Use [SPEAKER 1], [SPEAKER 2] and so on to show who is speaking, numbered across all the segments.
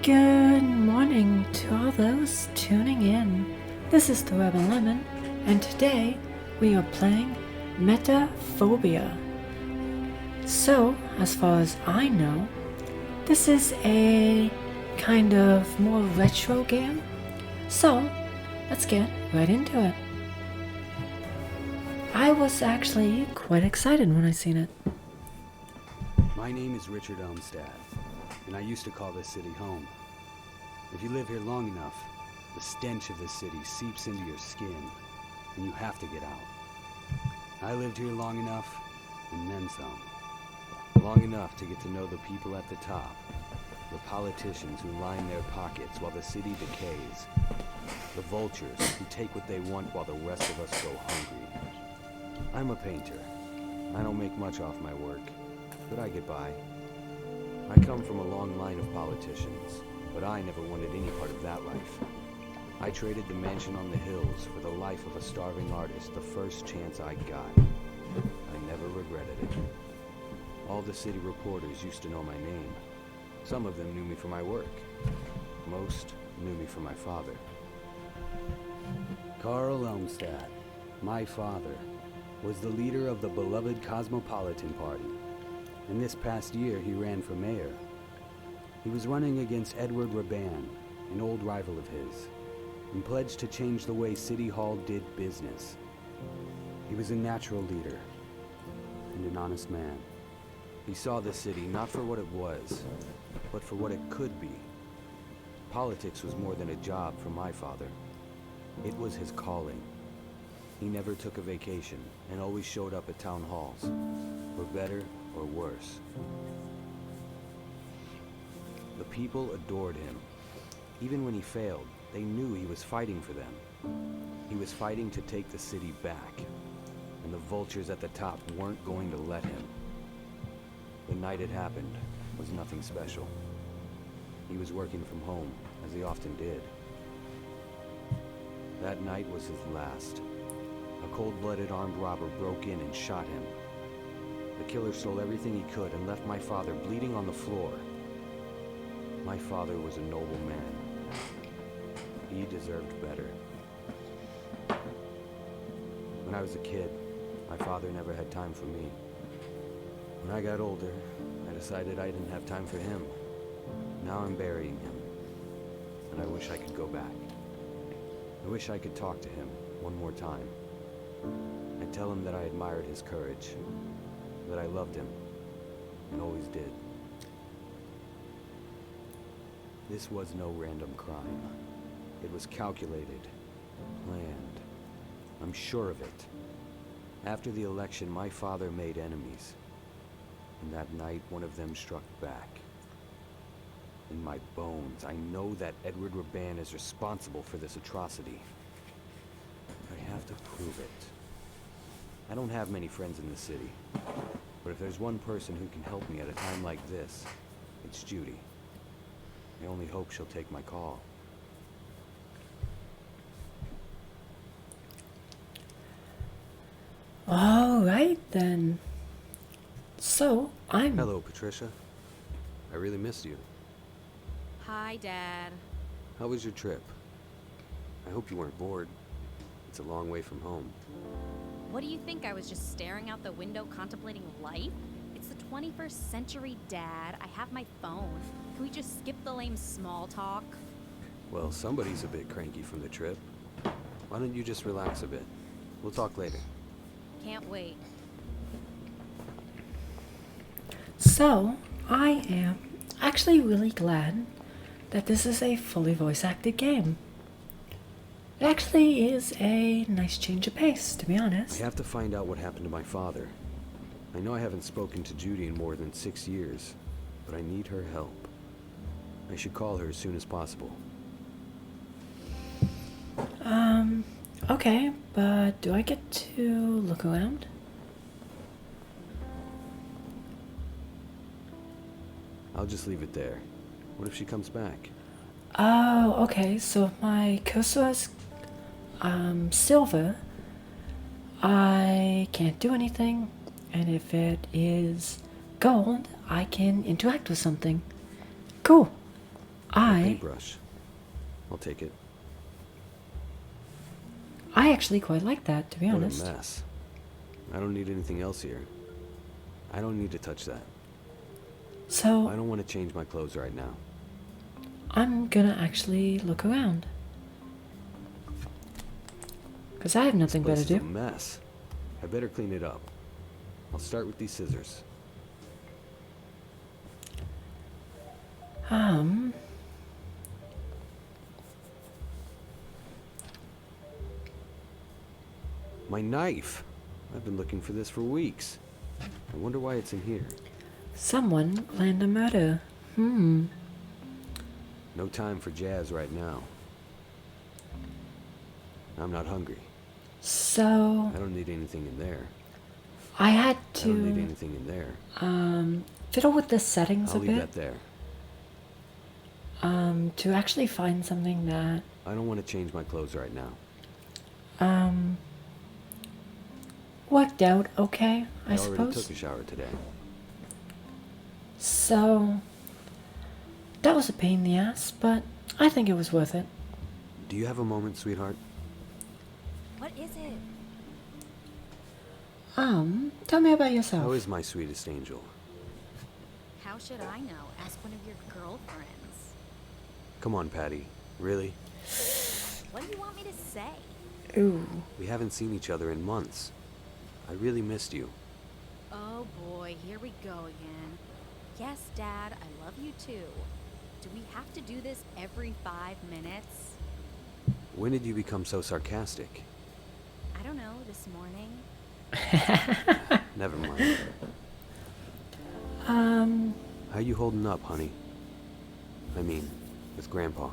[SPEAKER 1] Good morning to all those tuning in. This is the Rebel Lemon, and today we are playing Metaphobia. So, as far as I know, this is a kind of more retro game. So, let's get right into it. I was actually quite excited when I seen it.
[SPEAKER 2] My name is Richard Elmstat, and I used to call this city home. If you live here long enough, the stench of this city seeps into your skin, and you have to get out. I lived here long enough, and then some. Long enough to get to know the people at the top, the politicians who line their pockets while the city decays, the vultures who take what they want while the rest of us go hungry. I'm a painter. I don't make much off my work, but I get by. I come from a long line of politicians, but I never wanted any part of that life. I traded the mansion on the hills for the life of a starving artist the first chance I got. I never regretted it. All the city reporters used to know my name. Some of them knew me for my work. Most knew me for my father. Carl Elmstat, my father, was the leader of the beloved Cosmopolitan Party. And this past year, he ran for mayor. He was running against Edward Raban, an old rival of his, and pledged to change the way City Hall did business. He was a natural leader and an honest man. He saw the city not for what it was, but for what it could be. Politics was more than a job for my father. It was his calling. He never took a vacation and always showed up at town halls, for better or worse. The people adored him. Even when he failed, they knew he was fighting for them. He was fighting to take the city back, and the vultures at the top weren't going to let him. The night it happened was nothing special. He was working from home, as he often did. That night was his last. A cold-blooded armed robber broke in and shot him. The killer stole everything he could and left my father bleeding on the floor. My father was a noble man. He deserved better. When I was a kid, my father never had time for me. When I got older, I decided I didn't have time for him. Now I'm burying him, and I wish I could go back. I wish I could talk to him one more time. I'd tell him that I admired his courage, that I loved him, and always did. This was no random crime. It was calculated, planned. I'm sure of it. After the election, my father made enemies. And that night, one of them struck back. In my bones, I know that Edward Raban is responsible for this atrocity. I have to prove it. I don't have many friends in the city, but if there's one person who can help me at a time like this, it's Judy. I only hope she'll take my call.
[SPEAKER 1] All right then. So,
[SPEAKER 2] Hello, Patricia. I really missed you.
[SPEAKER 3] Hi, Dad.
[SPEAKER 2] How was your trip? I hope you weren't bored. It's a long way from home.
[SPEAKER 3] What do you think? I was just staring out the window contemplating life? It's the 21st century, Dad. I have my phone. Can we just skip the lame small talk?
[SPEAKER 2] Well, somebody's a bit cranky from the trip. Why don't you just relax a bit? We'll talk later.
[SPEAKER 3] Can't wait.
[SPEAKER 1] So, I am actually really glad that this is a fully voice-acted game. It actually is a nice change of pace, to be honest.
[SPEAKER 2] I have to find out what happened to my father. I know I haven't spoken to Judy in more than 6 years, but I need her help. I should call her as soon as possible.
[SPEAKER 1] Okay, but do I get to look around?
[SPEAKER 2] I'll just leave it there. What if she comes back?
[SPEAKER 1] Oh, okay, so if my cursor is silver, I can't do anything, and if it is gold, I can interact with something. Cool.
[SPEAKER 2] A paintbrush. I'll take it.
[SPEAKER 1] I actually quite like that, to be honest.
[SPEAKER 2] What a mess. I don't need anything else here. I don't need to touch that.
[SPEAKER 1] So,
[SPEAKER 2] I don't want to change my clothes right now.
[SPEAKER 1] I'm gonna actually look around. Because I have nothing better to
[SPEAKER 2] This
[SPEAKER 1] do.
[SPEAKER 2] is a mess. I better clean it up. I'll start with these scissors. My knife. I've been looking for this for weeks. I wonder why it's in here.
[SPEAKER 1] Someone planned a murder.
[SPEAKER 2] No time for jazz right now. I'm not hungry.
[SPEAKER 1] So,
[SPEAKER 2] I don't need anything in there.
[SPEAKER 1] I had
[SPEAKER 2] I don't need
[SPEAKER 1] to
[SPEAKER 2] anything in there.
[SPEAKER 1] fiddle with the settings
[SPEAKER 2] I'll
[SPEAKER 1] a
[SPEAKER 2] leave
[SPEAKER 1] bit.
[SPEAKER 2] that there.
[SPEAKER 1] To actually find something that
[SPEAKER 2] I don't want to change my clothes right now.
[SPEAKER 1] worked out okay, I
[SPEAKER 2] I already
[SPEAKER 1] suppose.
[SPEAKER 2] took a shower today.
[SPEAKER 1] So, that was a pain in the ass, but I think it was worth it.
[SPEAKER 2] Do you have a moment, sweetheart?
[SPEAKER 3] What is it?
[SPEAKER 1] Tell me about
[SPEAKER 2] How
[SPEAKER 1] yourself.
[SPEAKER 2] is my sweetest angel?
[SPEAKER 3] How should I know? Ask one of your girlfriends.
[SPEAKER 2] Come on, Patty. Really?
[SPEAKER 3] What do you want me to say?
[SPEAKER 1] Ooh.
[SPEAKER 2] We haven't seen each other in months. I really missed you.
[SPEAKER 3] Oh boy, here we go again. Yes, Dad, I love you too. Do we have to do this every 5 minutes?
[SPEAKER 2] When did you become so sarcastic?
[SPEAKER 3] I don't know, this morning.
[SPEAKER 2] Never mind. How you holding up, honey? I mean, with Grandpa.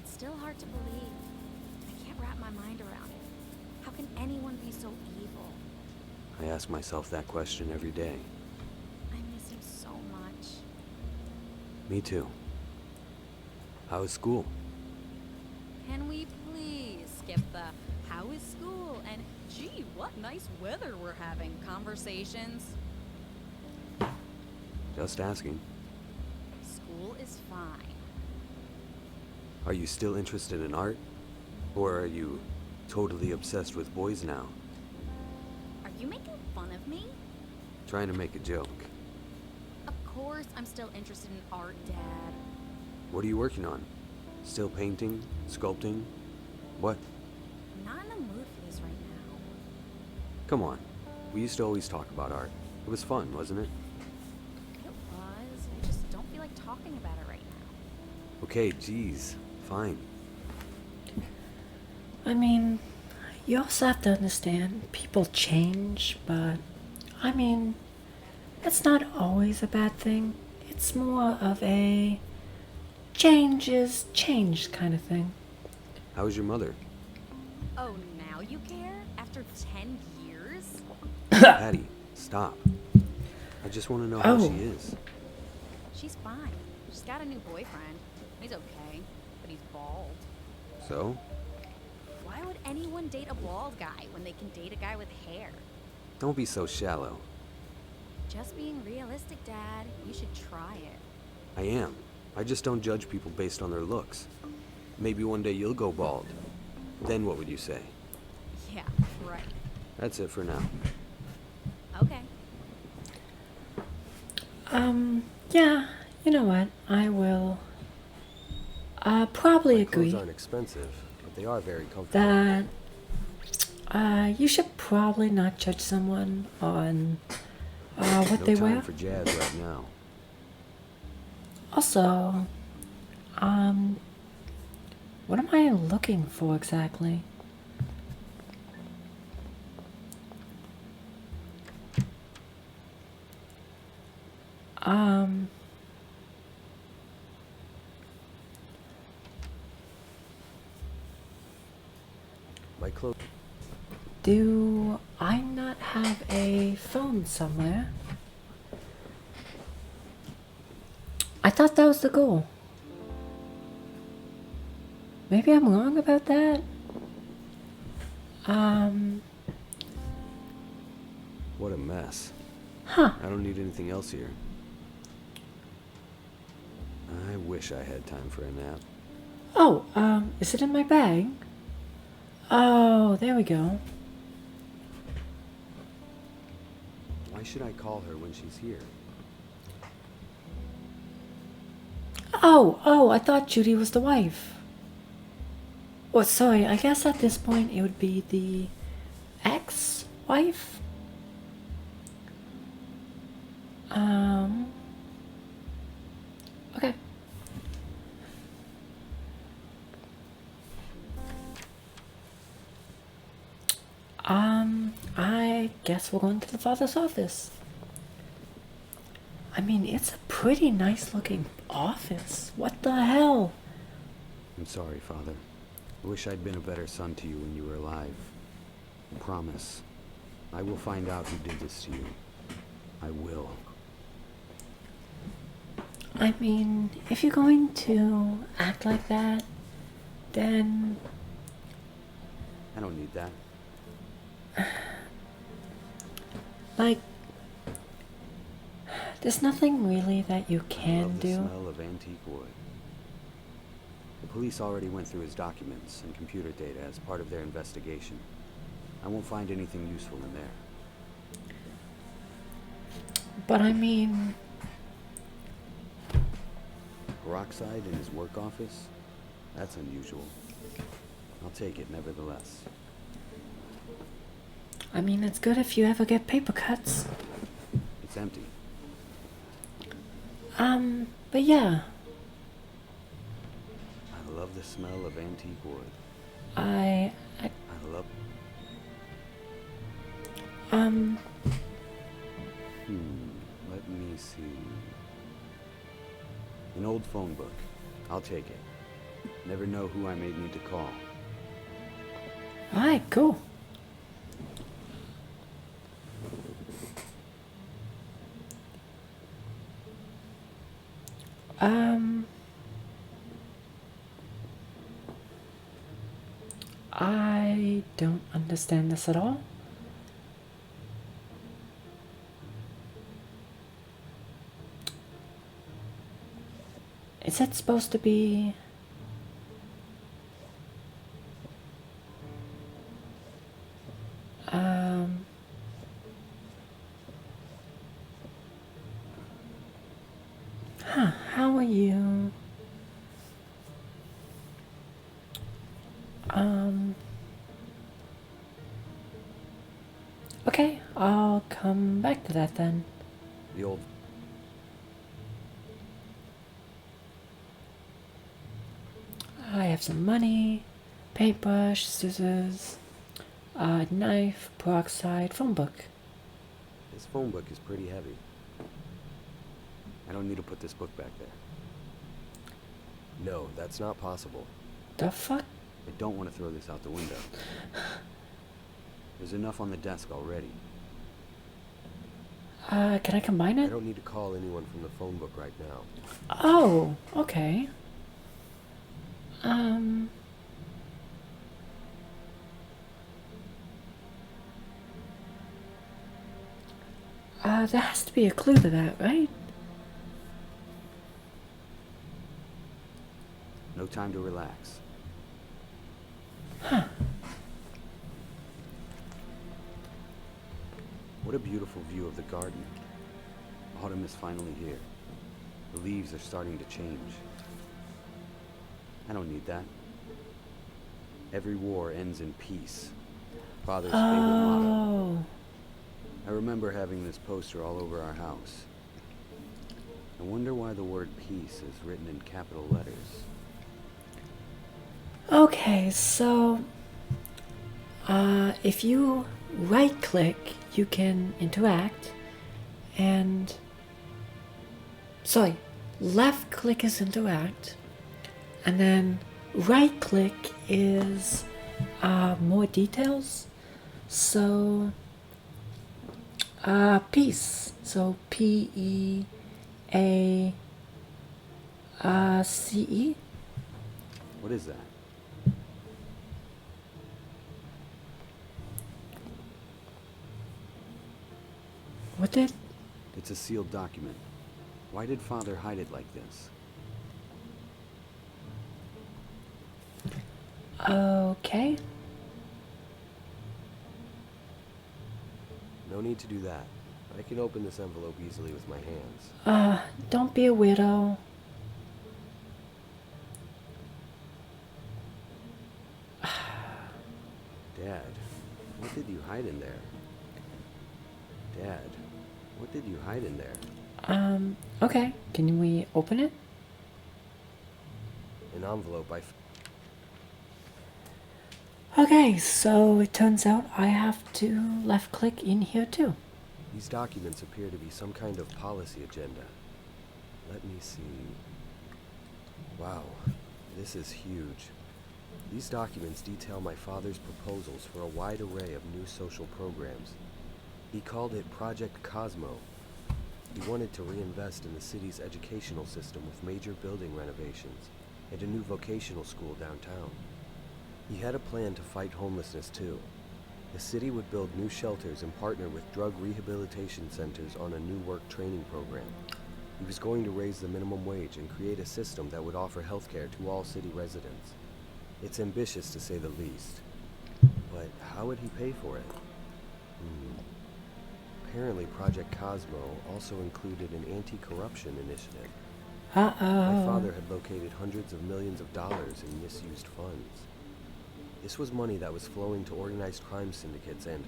[SPEAKER 3] It's still hard to believe. I can't wrap my mind around it. How can anyone be so evil?
[SPEAKER 2] I ask myself that question every day.
[SPEAKER 3] I miss him so much.
[SPEAKER 2] Me too. How is school?
[SPEAKER 3] Can we please skip the how is school and gee, what nice weather we're having conversations?
[SPEAKER 2] Just asking.
[SPEAKER 3] School is fine.
[SPEAKER 2] Are you still interested in art? Or are you totally obsessed with boys now?
[SPEAKER 3] Are you making fun of me?
[SPEAKER 2] Trying to make a joke.
[SPEAKER 3] Of course I'm still interested in art, Dad.
[SPEAKER 2] What are you working on? Still painting? Sculpting? What?
[SPEAKER 3] I'm not in the mood for this right now.
[SPEAKER 2] Come on. We used to always talk about art. It was fun, wasn't it?
[SPEAKER 3] It was. I just don't feel like talking about it right now.
[SPEAKER 2] Okay, geez. Fine.
[SPEAKER 1] I mean, you also have to understand people change, but I mean, that's not always a bad thing. It's more of a change is change kind of thing.
[SPEAKER 2] How is your mother?
[SPEAKER 3] Oh, now you care? After 10 years?
[SPEAKER 2] Patty, stop. I just want to know how
[SPEAKER 1] Oh.
[SPEAKER 2] she is.
[SPEAKER 3] She's fine. She's got a new boyfriend. He's okay, but he's bald.
[SPEAKER 2] So?
[SPEAKER 3] Why would anyone date a bald guy when they can date a guy with hair?
[SPEAKER 2] Don't be so shallow.
[SPEAKER 3] Just being realistic, Dad. You should try it.
[SPEAKER 2] I am. I just don't judge people based on their looks. Maybe one day you'll go bald. Then what would you say?
[SPEAKER 3] Yeah, right.
[SPEAKER 2] That's it for now.
[SPEAKER 3] Okay.
[SPEAKER 1] Yeah, you know what? I will probably agree
[SPEAKER 2] Clothes aren't expensive, but they are very comfortable.
[SPEAKER 1] that you should probably not judge someone on what
[SPEAKER 2] No
[SPEAKER 1] they
[SPEAKER 2] time
[SPEAKER 1] wear.
[SPEAKER 2] for jazz right now.
[SPEAKER 1] Also, what am I looking for exactly?
[SPEAKER 2] My clothes.
[SPEAKER 1] Do I not have a phone somewhere? I thought that was the goal. Maybe I'm wrong about that.
[SPEAKER 2] What a mess.
[SPEAKER 1] Huh.
[SPEAKER 2] I don't need anything else here. I wish. wish I had time for a nap.
[SPEAKER 1] Oh, is it in my bag? Oh, there we go.
[SPEAKER 2] Why should I call her when she's here?
[SPEAKER 1] Oh, I thought Judy was the wife. Oh, sorry, I guess at this point it would be the ex-wife? Okay. I guess we're going to the father's office. I mean, it's a pretty nice looking office. What the hell?
[SPEAKER 2] I'm sorry, Father. I wish I'd been a better son to you when you were alive. I promise. I will find out who did this to you. I will.
[SPEAKER 1] I mean, if you're going to act like that, then...
[SPEAKER 2] I don't need that.
[SPEAKER 1] Like, there's nothing really that you
[SPEAKER 2] I
[SPEAKER 1] can
[SPEAKER 2] love the
[SPEAKER 1] do.
[SPEAKER 2] smell of antique wood. The police already went through his documents and computer data as part of their investigation. I won't find anything useful in there.
[SPEAKER 1] But I mean,
[SPEAKER 2] Peroxide in his work office? That's unusual. I'll take it nevertheless.
[SPEAKER 1] it's good if you ever get paper cuts.
[SPEAKER 2] It's empty.
[SPEAKER 1] But yeah,
[SPEAKER 2] I love the smell of antique wood.
[SPEAKER 1] I
[SPEAKER 2] I love... Let me see... An old phone book. I'll take it. Never know who I may need to call.
[SPEAKER 1] alright, cool. I don't understand this at all. Is it supposed to be... how are you? Okay, I'll come back to that then.
[SPEAKER 2] The old...
[SPEAKER 1] I have some money, paintbrush, scissors, knife, peroxide, phone book.
[SPEAKER 2] This phone book is pretty heavy. I don't need to put this book back there. No, that's not possible.
[SPEAKER 1] The fuck?
[SPEAKER 2] I don't want to throw this out the window. There's enough on the desk already.
[SPEAKER 1] Can I combine
[SPEAKER 2] I
[SPEAKER 1] it?
[SPEAKER 2] don't need to call anyone from the phone book right now.
[SPEAKER 1] Oh, okay. There has to be a clue to that, right?
[SPEAKER 2] No time to relax.
[SPEAKER 1] Huh.
[SPEAKER 2] What a beautiful view of the garden. Autumn is finally here. The leaves are starting to change. I don't need that. Every war ends in peace. Father's favorite motto.
[SPEAKER 1] Oh.
[SPEAKER 2] I remember having this poster all over our house. I wonder why the word peace is written in capital letters.
[SPEAKER 1] Okay, so if you right click, you can interact, and sorry, left click is interact, and then right click is more details. So peace, so PEACE.
[SPEAKER 2] What is that?
[SPEAKER 1] What did?
[SPEAKER 2] It's a sealed document. Why did Father hide it like this?
[SPEAKER 1] Okay.
[SPEAKER 4] No need to do that. I can open this envelope easily with my hands.
[SPEAKER 1] Don't be a weirdo.
[SPEAKER 4] Dad, what did you hide in there? Dad, what did you hide in there?
[SPEAKER 1] Okay. Can we open it?
[SPEAKER 4] An envelope
[SPEAKER 1] Okay, so it turns out I have to left click in here too.
[SPEAKER 4] These documents appear to be some kind of policy agenda. Let me see. Wow, this is huge. These documents detail my father's proposals for a wide array of new social programs. He called it Project Cosmo. He wanted to reinvest in the city's educational system with major building renovations and a new vocational school downtown. He had a plan to fight homelessness too. The city would build new shelters and partner with drug rehabilitation centers on a new work training program. He was going to raise the minimum wage and create a system that would offer healthcare to all city residents. It's ambitious to say the least. But how would he pay for it? Apparently Project Cosmo also included an anti-corruption initiative. My father had located hundreds of millions of dollars in misused funds. This was money that was flowing to organized crime syndicates and,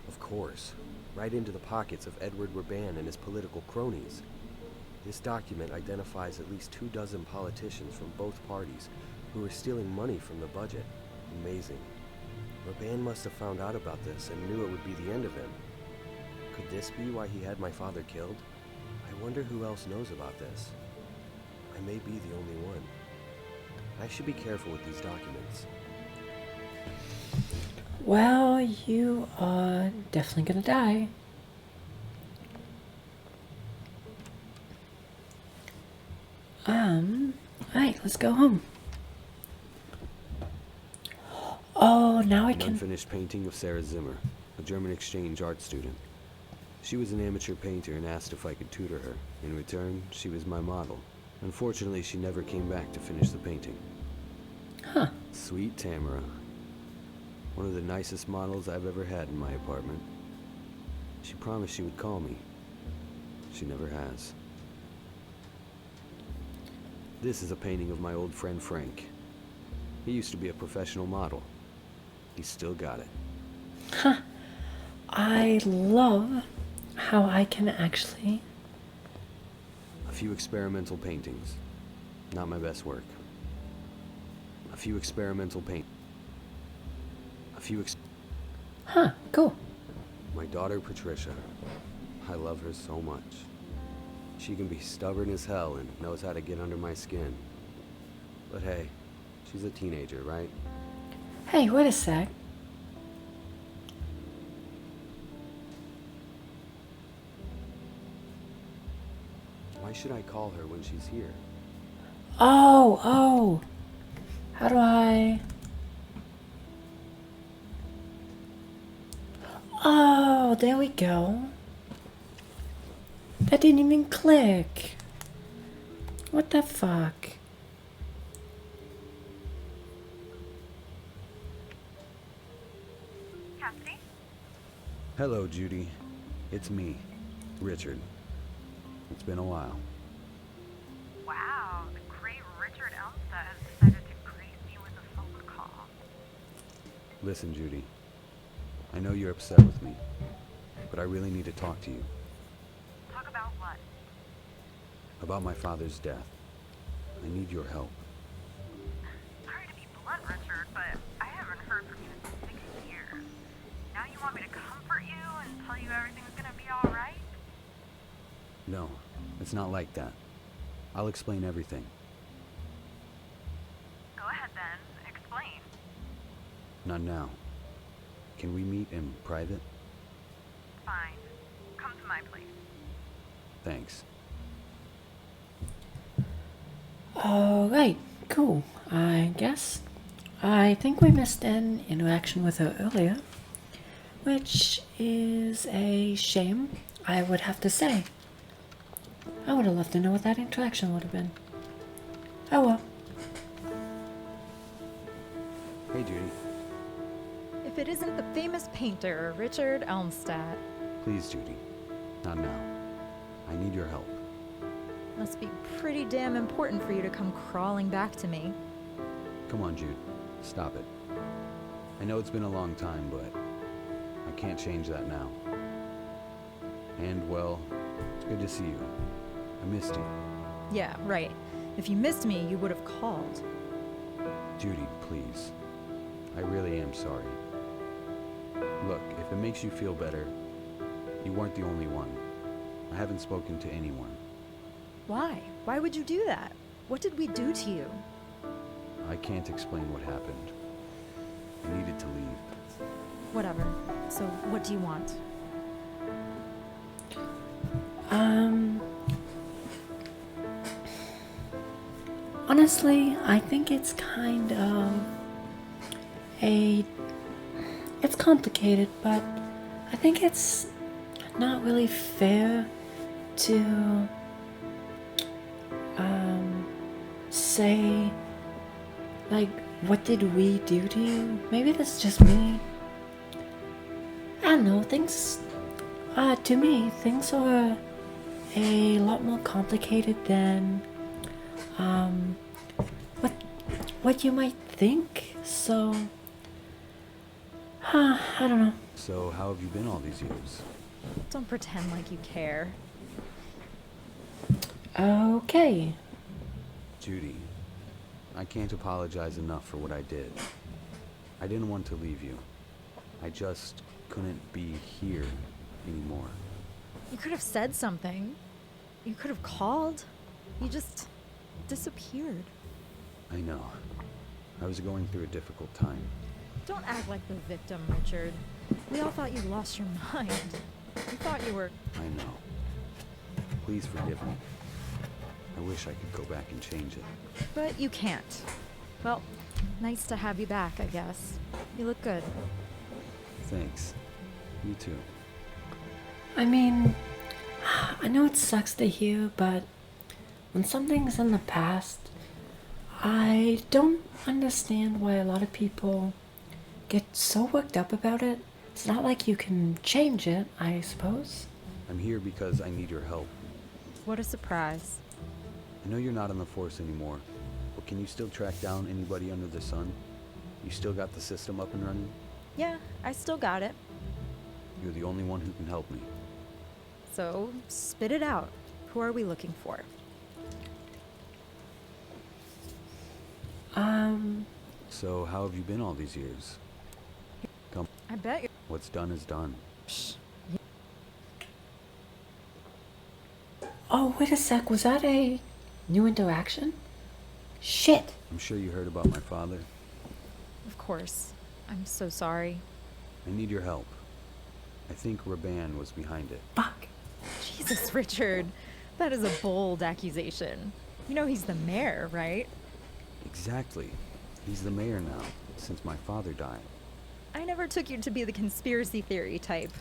[SPEAKER 4] of course, right into the pockets of Edward Raban and his political cronies. This document identifies at least 24 politicians from both parties who were stealing money from the budget. Amazing. Raban must have found out about this and knew it would be the end of him. Could this be why he had my father killed? I wonder who else knows about this. I may be the only one. I should be careful with these documents.
[SPEAKER 1] Well, you are definitely gonna die. Alright, let's go home. Oh, now I
[SPEAKER 2] An
[SPEAKER 1] can...
[SPEAKER 2] unfinished painting of Sarah Zimmer, a German exchange art student. She was an amateur painter and asked if I could tutor her. In return, she was my model. Unfortunately, she never came back to finish the painting.
[SPEAKER 1] Huh.
[SPEAKER 2] Sweet Tamara. One of the nicest models I've ever had in my apartment. She promised she would call me. She never has. This is a painting of my old friend Frank. He used to be a professional model. He's still got it.
[SPEAKER 1] Huh. I love how I can actually...
[SPEAKER 2] A few experimental paintings. Not my best work. A few experimental
[SPEAKER 1] Huh, cool.
[SPEAKER 2] My daughter Patricia. I love her so much. She can be stubborn as hell and knows how to get under my skin. But hey, she's a teenager, right?
[SPEAKER 1] Hey, wait a sec.
[SPEAKER 2] Why should I call her when she's here?
[SPEAKER 1] Oh. How do I... Oh, there we go. That didn't even click. What the fuck?
[SPEAKER 5] Cassidy?
[SPEAKER 2] Hello, Judy. It's me, Richard. It's been a while.
[SPEAKER 5] Wow, the great Richard Elmstat has decided to grace me with a phone call.
[SPEAKER 2] Listen, Judy. I know you're upset with me, but I really need to talk to you.
[SPEAKER 5] Talk about what?
[SPEAKER 2] About my father's death. I need your help.
[SPEAKER 5] Sorry to be blunt, Richard, but I haven't heard from you in 6 years. Now you want me to comfort you and tell you everything's gonna be alright?
[SPEAKER 2] No, it's not like that. I'll explain everything.
[SPEAKER 5] Go ahead then, explain.
[SPEAKER 2] Not now. Can we meet in private?
[SPEAKER 5] Fine. Come to my place.
[SPEAKER 2] Thanks.
[SPEAKER 1] Alright, cool. I guess. I think we missed an interaction with her earlier, which is a shame, I would have to say. I would have loved to know what that interaction would have been. Oh well.
[SPEAKER 2] Hey, Judy.
[SPEAKER 6] If it isn't the famous painter, Richard Elmstat.
[SPEAKER 2] Please, Judy. Not now. I need your help.
[SPEAKER 6] Must be pretty damn important for you to come crawling back to me.
[SPEAKER 2] Come on, Jude. Stop it. I know it's been a long time, but I can't change that now. And, well, it's good to see you. I missed you.
[SPEAKER 6] Yeah, right. If you missed me, you would have called.
[SPEAKER 2] Judy, please. I really am sorry. Look, if it makes you feel better, you weren't the only one. I haven't spoken to anyone.
[SPEAKER 6] Why? Why would you do that? What did we do to you?
[SPEAKER 2] I can't explain what happened. I needed to leave.
[SPEAKER 6] Whatever. So, what do you want?
[SPEAKER 1] Honestly, I think it's kind of it's complicated, but I think it's not really fair to say, like, what did we do to you? Maybe that's just me. I don't know, things, to me, things are a lot more complicated than, what you might think, so, I don't know.
[SPEAKER 2] So, how have you been all these years?
[SPEAKER 6] Don't pretend like you care.
[SPEAKER 1] Okay.
[SPEAKER 2] Judy, I can't apologize enough for what I did. I didn't want to leave you. I just couldn't be here anymore.
[SPEAKER 6] You could have said something. You could have called. You just disappeared.
[SPEAKER 2] I know. I was going through a difficult time.
[SPEAKER 6] Don't act like the victim, Richard. We all thought you lost your mind. We thought you were...
[SPEAKER 2] I know. Please forgive me. I wish I could go back and change it.
[SPEAKER 6] But you can't. Well, nice to have you back, I guess. You look good.
[SPEAKER 2] Thanks. You too.
[SPEAKER 1] I mean, I know it sucks to hear, but when something's in the past, I don't understand why a lot of people get so worked up about it. It's not like you can change it, I suppose.
[SPEAKER 2] I'm here because I need your help.
[SPEAKER 6] What a surprise.
[SPEAKER 2] I know you're not on the force anymore, but can you still track down anybody under the sun? You still got the system up and running?
[SPEAKER 6] Yeah, I still got it.
[SPEAKER 2] You're the only one who can help me.
[SPEAKER 6] So, spit it out. Who are we looking for?
[SPEAKER 2] So, how have you been all these years? Come,
[SPEAKER 6] I bet you...
[SPEAKER 2] what's done is done.
[SPEAKER 1] Oh, wait a sec, was that a new interaction? Shit!
[SPEAKER 2] I'm sure you heard about my father.
[SPEAKER 6] Of course. I'm so sorry.
[SPEAKER 2] I need your help. I think Raban was behind it.
[SPEAKER 1] Fuck.
[SPEAKER 6] Jesus, Richard. That is a bold accusation. You know he's the mayor, right?
[SPEAKER 2] Exactly. He's the mayor now, since my father died.
[SPEAKER 6] I never took you to be the conspiracy theory type.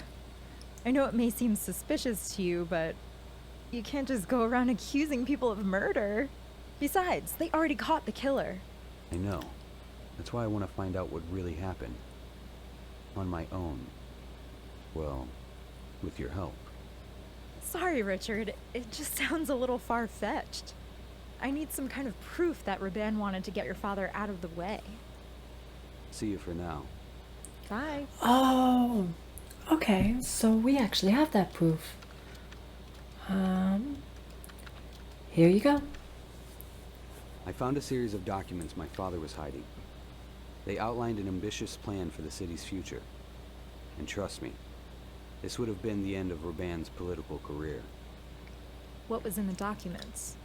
[SPEAKER 6] I know it may seem suspicious to you, but you can't just go around accusing people of murder. Besides, they already caught the killer.
[SPEAKER 2] I know. That's why I want to find out what really happened. On my own. Well, with your help.
[SPEAKER 6] Sorry, Richard. It just sounds a little far-fetched. I need some kind of proof that Raban wanted to get your father out of the way.
[SPEAKER 2] See you for now.
[SPEAKER 6] Bye.
[SPEAKER 1] Oh, okay, so we actually have that proof. Here you go.
[SPEAKER 2] I found a series of documents my father was hiding. They outlined an ambitious plan for the city's future. And trust me, this would have been the end of Raban's political career.
[SPEAKER 6] What was in the documents?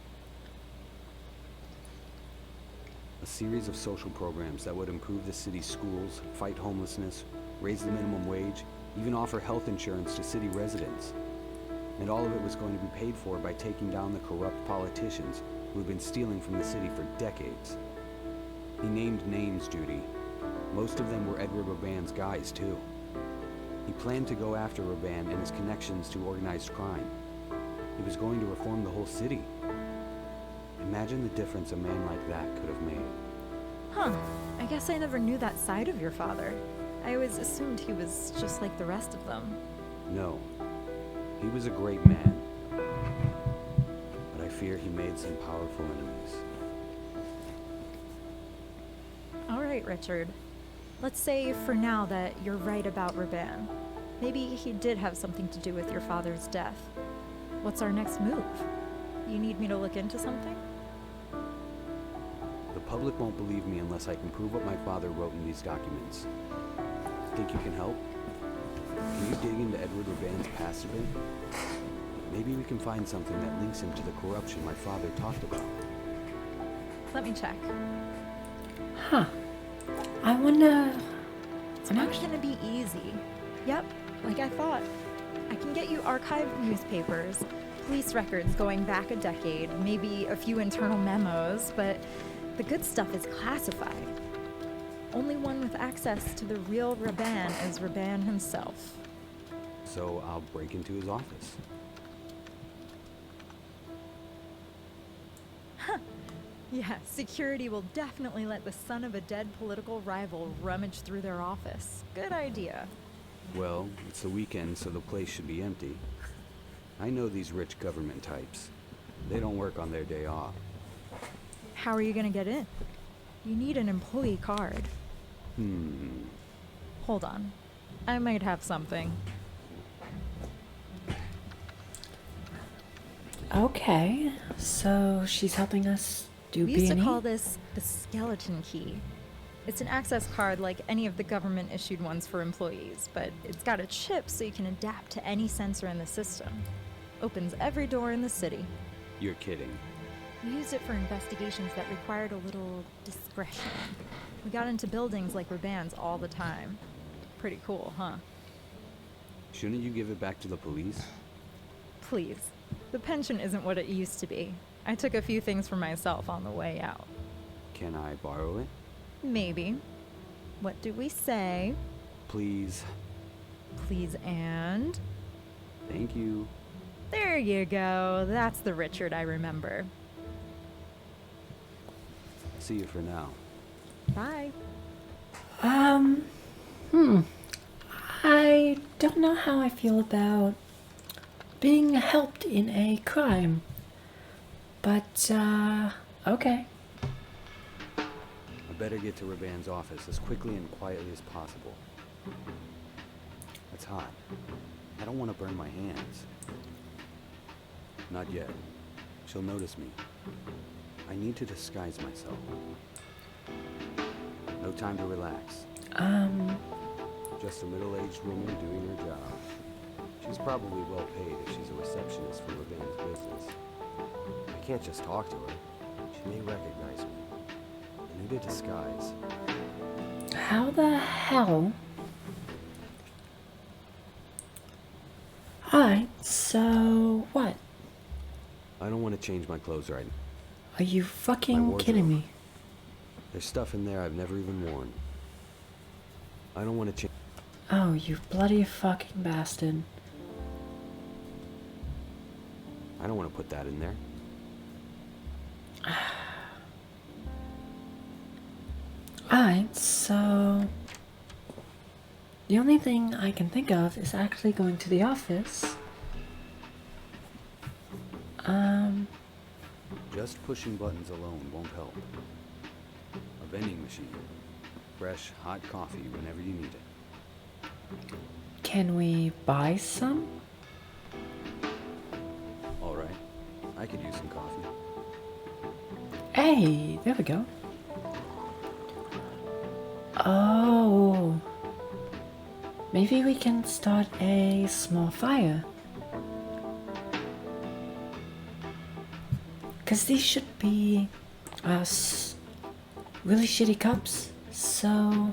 [SPEAKER 2] A series of social programs that would improve the city's schools, fight homelessness, raise the minimum wage, even offer health insurance to city residents. And all of it was going to be paid for by taking down the corrupt politicians who had been stealing from the city for decades. He named names, Judy. Most of them were Edward Raban's guys, too. He planned to go after Raban and his connections to organized crime. He was going to reform the whole city. Imagine the difference a man like that could have made.
[SPEAKER 6] Huh. I guess I never knew that side of your father. I always assumed he was just like the rest of them.
[SPEAKER 2] No. He was a great man. But I fear he made some powerful enemies.
[SPEAKER 6] Alright, Richard. Let's say for now that you're right about Raban. Maybe he did have something to do with your father's death. What's our next move? You need me to look into something?
[SPEAKER 2] The public won't believe me unless I can prove what my father wrote in these documents. Think you can help? Can you dig into Edward Raban's past a bit? Maybe we can find something that links him to the corruption my father talked about.
[SPEAKER 6] Let me check.
[SPEAKER 1] Huh. I wonder...
[SPEAKER 6] It's not gonna be easy. Yep, like I thought. I can get you archived newspapers, police records going back a decade, maybe a few internal memos, but the good stuff is classified. Only one with access to the real Raban is Raban himself.
[SPEAKER 2] So I'll break into his office.
[SPEAKER 6] Yeah, security will definitely let the son of a dead political rival rummage through their office. Good idea.
[SPEAKER 2] Well, it's the weekend, so the place should be empty. I know these rich government types. They don't work on their day off.
[SPEAKER 6] How are you gonna get in? You need an employee card. Hold on. I might have something.
[SPEAKER 1] Okay, so she's helping us do
[SPEAKER 6] We used to
[SPEAKER 1] B&E?
[SPEAKER 6] call this the skeleton key. It's an access card like any of the government issued ones for employees, but it's got a chip so you can adapt to any sensor in the system. Opens every door in the city.
[SPEAKER 2] You're kidding.
[SPEAKER 6] We used it for investigations that required a little discretion. We got into buildings like Raban's all the time. Pretty cool, huh?
[SPEAKER 2] Shouldn't you give it back to the police?
[SPEAKER 6] Please. The pension isn't what it used to be. I took a few things for myself on the way out.
[SPEAKER 2] Can I borrow it?
[SPEAKER 6] Maybe. What do we say?
[SPEAKER 2] Please.
[SPEAKER 6] Please and...
[SPEAKER 2] Thank you.
[SPEAKER 6] There you go. That's the Richard I remember.
[SPEAKER 2] See you for now.
[SPEAKER 6] Bye.
[SPEAKER 1] I don't know how I feel about being helped in a crime. But, okay.
[SPEAKER 2] I better get to Raban's office as quickly and quietly as possible. It's hot. I don't want to burn my hands. Not yet. She'll notice me. I need to disguise myself. No time to relax. Just a middle-aged woman doing her job. She's probably well paid if she's a receptionist for Raban's business.
[SPEAKER 4] I can't just talk to her. She may recognize me. I need a disguise.
[SPEAKER 1] How the hell? Alright, so what?
[SPEAKER 2] I don't want to change my clothes right now.
[SPEAKER 1] Are you
[SPEAKER 2] My
[SPEAKER 1] fucking
[SPEAKER 2] wardrobe.
[SPEAKER 1] kidding me?
[SPEAKER 2] There's stuff in there I've never even worn. I don't want to change.
[SPEAKER 1] Oh, you bloody fucking bastard.
[SPEAKER 2] I don't want to put that in there.
[SPEAKER 1] Alright, so... The only thing I can think of is actually going to the office.
[SPEAKER 2] Just pushing buttons alone won't help. A vending machine. Fresh, hot coffee whenever you need it.
[SPEAKER 1] Can we buy some?
[SPEAKER 2] All right. I could use some coffee.
[SPEAKER 1] Hey, there we go. Oh. Maybe we can start a small fire. Because these should be really shitty cups, so...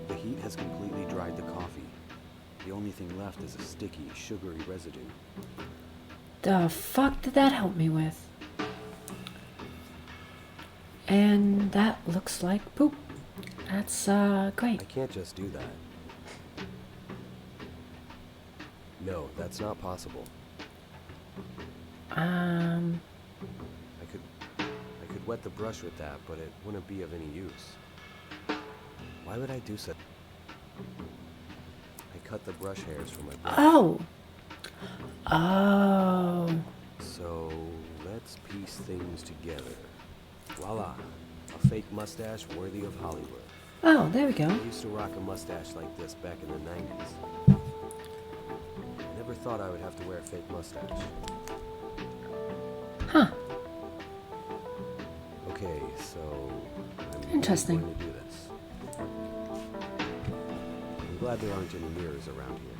[SPEAKER 2] The heat has completely dried the coffee. The only thing left is a sticky, sugary residue.
[SPEAKER 1] The fuck did that help me with? And that looks like poop. That's great.
[SPEAKER 4] I can't just do that. No, that's not possible. I could wet the brush with that, but it wouldn't be of any use. Why would I do such? I cut the brush hairs from my brush.
[SPEAKER 1] Oh.
[SPEAKER 4] So let's piece things together. Voila, a fake mustache worthy of Hollywood.
[SPEAKER 1] Oh, there we go.
[SPEAKER 4] I used to rock a mustache like this back in the 90s. I never thought I would have to wear a fake mustache.
[SPEAKER 1] Huh.
[SPEAKER 4] Okay, so I'm
[SPEAKER 1] Interesting.
[SPEAKER 4] going to do this. I'm glad there aren't any mirrors around here.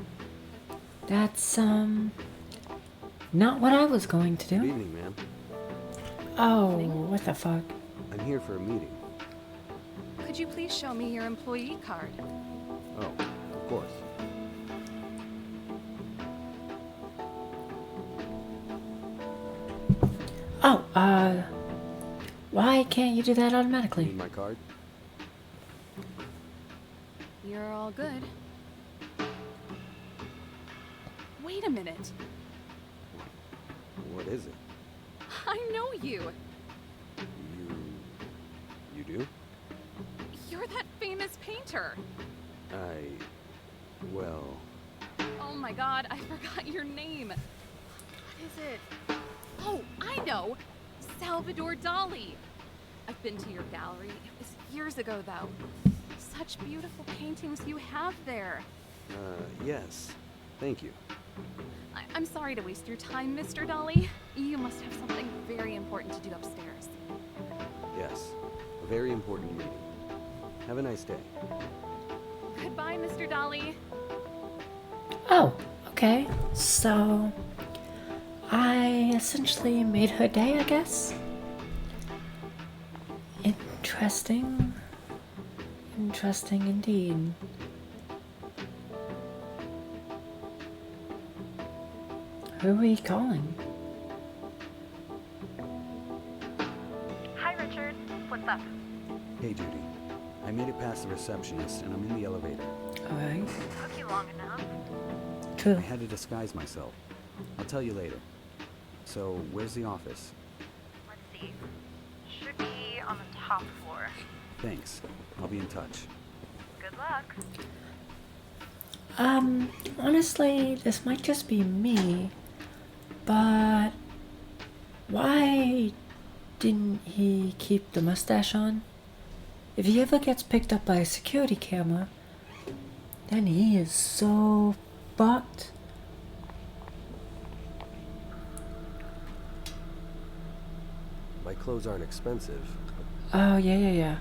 [SPEAKER 1] That's not what I was going to
[SPEAKER 4] Good
[SPEAKER 1] do.
[SPEAKER 4] evening, ma'am.
[SPEAKER 1] Oh, what the fuck?
[SPEAKER 4] I'm here for a meeting.
[SPEAKER 7] Could you please show me your employee card?
[SPEAKER 4] Oh, of course.
[SPEAKER 1] Oh, why can't you do that automatically?
[SPEAKER 4] Need my card?
[SPEAKER 7] You're all good. Wait a minute.
[SPEAKER 4] What is it?
[SPEAKER 7] I know you.
[SPEAKER 4] You do?
[SPEAKER 7] You're that famous painter.
[SPEAKER 4] Well,
[SPEAKER 7] Oh my god, I forgot your name. What is it? Oh, I know. Salvador Dali. I've been to your gallery. It was years ago, though. Such beautiful paintings you have there.
[SPEAKER 4] yes. Thank you.
[SPEAKER 7] I'm sorry to waste your time, Mr. Dali. You must have something very important to do upstairs.
[SPEAKER 4] Yes. A very important meeting. Have a nice day.
[SPEAKER 7] Goodbye, Mr. Dali.
[SPEAKER 1] Oh, okay. So, I essentially made her day, I guess. Interesting. Interesting indeed. Who are we calling?
[SPEAKER 5] Hi, Richard. What's up?
[SPEAKER 2] Hey, Judy. I made it past the receptionist, and I'm in the elevator.
[SPEAKER 1] Alright.
[SPEAKER 5] Took you long enough.
[SPEAKER 1] True.
[SPEAKER 2] I had to disguise myself. I'll tell you later. So, where's the office?
[SPEAKER 5] Let's see. Should be on the top floor.
[SPEAKER 2] Thanks. I'll be in touch.
[SPEAKER 5] Good luck.
[SPEAKER 1] Honestly, this might just be me, but why didn't he keep the mustache on? If he ever gets picked up by a security camera, then he is so fucked.
[SPEAKER 4] My clothes aren't expensive.
[SPEAKER 1] Oh, yeah.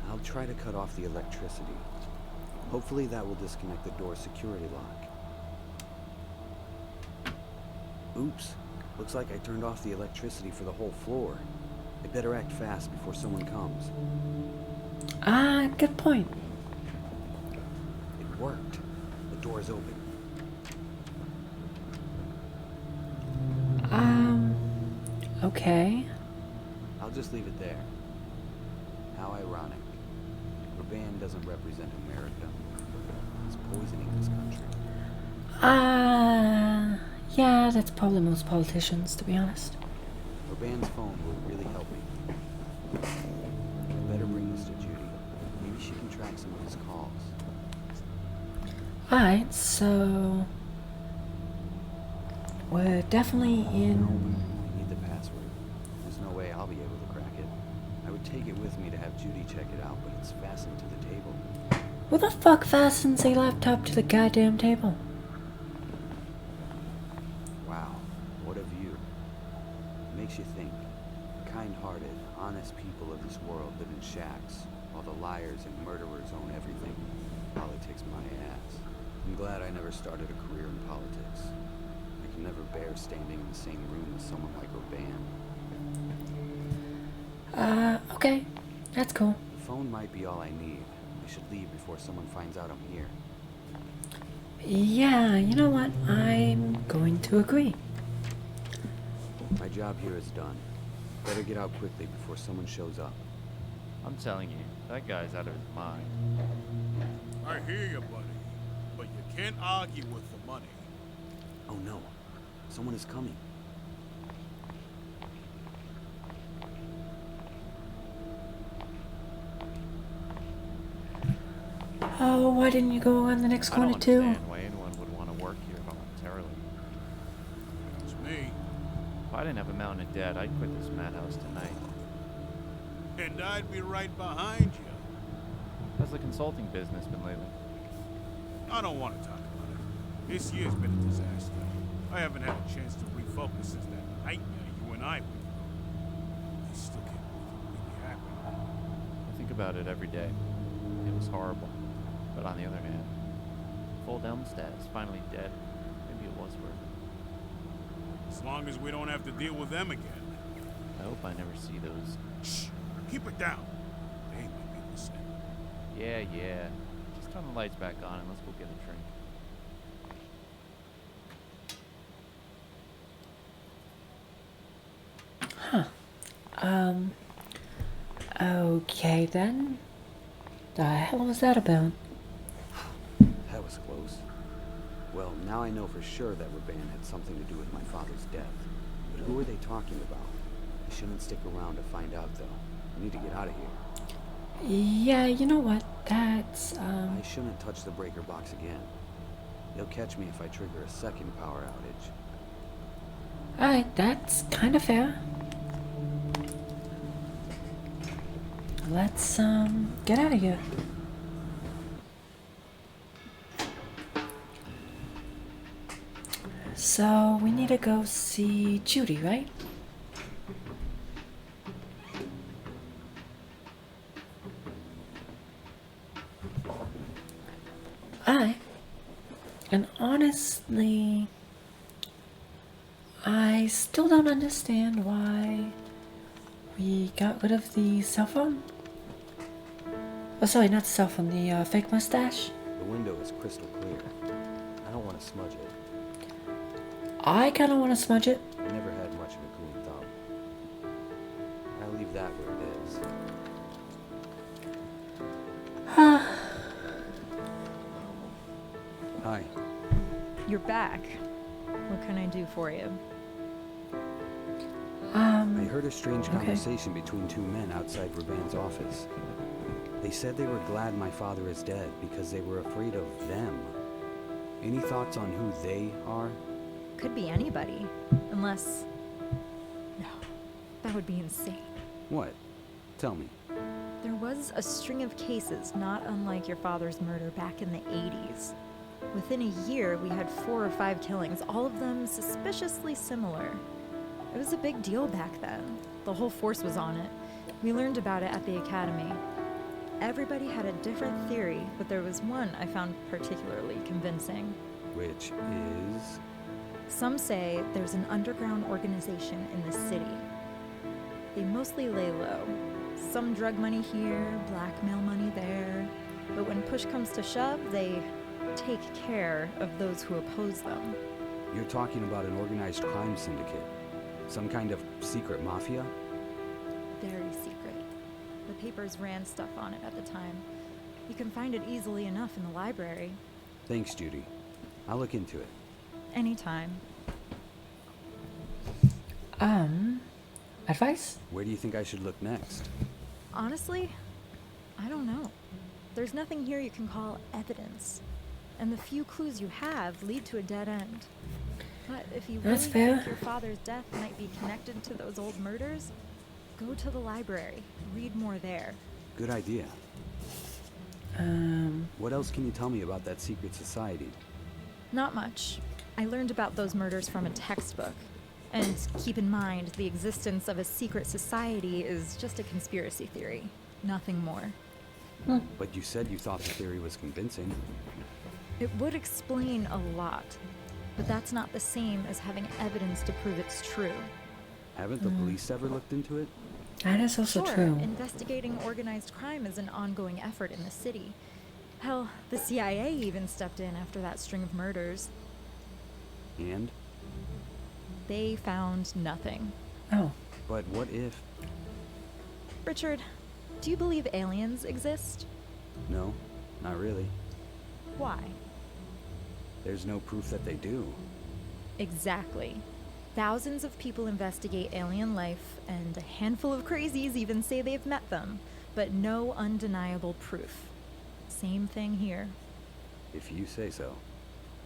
[SPEAKER 2] I'll try to cut off the electricity. Hopefully that will disconnect the door security lock. Oops. Looks like I turned off the electricity for the whole floor. I better act fast before someone comes.
[SPEAKER 1] Ah, good point.
[SPEAKER 2] It worked. The door's open.
[SPEAKER 1] Okay.
[SPEAKER 2] I'll just leave it there. How ironic. Urban doesn't represent America. It's poisoning this country.
[SPEAKER 1] Yeah, that's probably most politicians, to be honest.
[SPEAKER 2] Urban's phone will really help me. I better bring this to Judy. Maybe she can track some of his calls.
[SPEAKER 1] Alright, so we're definitely
[SPEAKER 2] No,
[SPEAKER 1] in.
[SPEAKER 2] but I need the password. There's no way I'll be able to crack it. I would take it with me to have Judy check it out, but it's fastened to the table.
[SPEAKER 1] Who the fuck fastens a laptop to the goddamn table?
[SPEAKER 2] Wow, what a view. It makes you think. Kind-hearted, honest people of this world live in shacks, while the liars and murderers own everything. Politics my ass. I'm glad I never started a career in politics. I can never bear standing in the same room as someone like Urban.
[SPEAKER 1] Okay. That's cool.
[SPEAKER 2] The phone might be all I need. I should leave before someone finds out I'm here.
[SPEAKER 1] Yeah, you know what? I'm going to agree.
[SPEAKER 2] My job here is done. Better get out quickly before someone shows up.
[SPEAKER 8] I'm telling you, that guy's out of his mind.
[SPEAKER 9] I hear you, buddy. But you can't argue with the money.
[SPEAKER 2] Oh no, someone is coming.
[SPEAKER 1] Oh, why didn't you go on the next
[SPEAKER 8] I don't
[SPEAKER 1] corner too?
[SPEAKER 8] understand why anyone would want to work here voluntarily.
[SPEAKER 9] It's me.
[SPEAKER 8] If I didn't have a mountain of debt, I'd quit this madhouse tonight.
[SPEAKER 9] And I'd be right behind you.
[SPEAKER 8] How's the consulting business been lately?
[SPEAKER 9] I don't want to talk about it. This year's been a disaster. I haven't had a chance to refocus since that nightmare you and I went through. I still can't believe it really happened.
[SPEAKER 8] I think about it every day. It was horrible. But on the other hand, if old Elmstat is finally dead, maybe it was worth it.
[SPEAKER 9] As long as we don't have to deal with them again.
[SPEAKER 8] I hope I never see those.
[SPEAKER 9] Shh! Keep it down. They might be listening.
[SPEAKER 8] Yeah. Just turn the lights back on and let's go get a drink.
[SPEAKER 1] Okay then. The hell was that about?
[SPEAKER 2] That was close. Well, now I know for sure that Raban had something to do with my father's death. But who are they talking about? I shouldn't stick around to find out, though. I need to get out of here.
[SPEAKER 1] Yeah, you know what? That's,
[SPEAKER 2] I shouldn't touch the breaker box again. They'll catch me if I trigger a second power outage.
[SPEAKER 1] Alright, that's kind of fair. Let's, get out of here. So, we need to go see Judy, right? And honestly, I still don't understand why we got rid of the cell phone. Oh, sorry, not the cell phone, the fake mustache.
[SPEAKER 2] The window is crystal clear. I don't want to smudge it.
[SPEAKER 1] I kind of want to smudge it.
[SPEAKER 2] I never had much of a green thumb. I'll leave that where it is. Hi.
[SPEAKER 6] You're back. What can I do for you?
[SPEAKER 2] I heard a strange
[SPEAKER 1] okay.
[SPEAKER 2] conversation between two men outside Raban's office. They said they were glad my father is dead because they were afraid of them. Any thoughts on who they are?
[SPEAKER 6] Could be anybody. Unless... No. That would be insane.
[SPEAKER 2] What? Tell me.
[SPEAKER 6] There was a string of cases not unlike your father's murder back in the 80s. Within a year, we had 4 or 5 killings, all of them suspiciously similar. It was a big deal back then. The whole force was on it. We learned about it at the academy. Everybody had a different theory, but there was one I found particularly convincing.
[SPEAKER 2] Which is?
[SPEAKER 6] Some say there's an underground organization in the city. They mostly lay low. Some drug money here, blackmail money there. But when push comes to shove, they take care of those who oppose them.
[SPEAKER 2] You're talking about an organized crime syndicate. Some kind of secret mafia?
[SPEAKER 6] Very secret. The papers ran stuff on it at the time. You can find it easily enough in the library.
[SPEAKER 2] Thanks, Judy. I'll look into it.
[SPEAKER 6] Anytime.
[SPEAKER 1] Advice?
[SPEAKER 2] Where do you think I should look next?
[SPEAKER 6] Honestly, I don't know. There's nothing here you can call evidence. And the few clues you have lead to a dead end. But if you really
[SPEAKER 1] That's fair.
[SPEAKER 6] think your father's death might be connected to those old murders, go to the library. Read more there.
[SPEAKER 2] Good idea. What else can you tell me about that secret society?
[SPEAKER 6] Not much. I learned about those murders from a textbook. And keep in mind, the existence of a secret society is just a conspiracy theory. Nothing more.
[SPEAKER 2] But you said you thought the theory was convincing.
[SPEAKER 6] It would explain a lot, but that's not the same as having evidence to prove it's true.
[SPEAKER 2] Haven't the police ever looked into it?
[SPEAKER 1] That is also
[SPEAKER 6] Sure,
[SPEAKER 1] true.
[SPEAKER 6] investigating organized crime is an ongoing effort in the city. Hell, the CIA even stepped in after that string of murders.
[SPEAKER 2] And?
[SPEAKER 6] They found nothing.
[SPEAKER 1] Oh.
[SPEAKER 2] But what if?
[SPEAKER 6] Richard, Do you believe aliens exist?
[SPEAKER 2] No, not really.
[SPEAKER 6] Why?
[SPEAKER 2] There's no proof that they do.
[SPEAKER 6] Exactly. Thousands of people investigate alien life, and a handful of crazies even say they've met them, but no undeniable proof. Same thing here.
[SPEAKER 2] If you say so.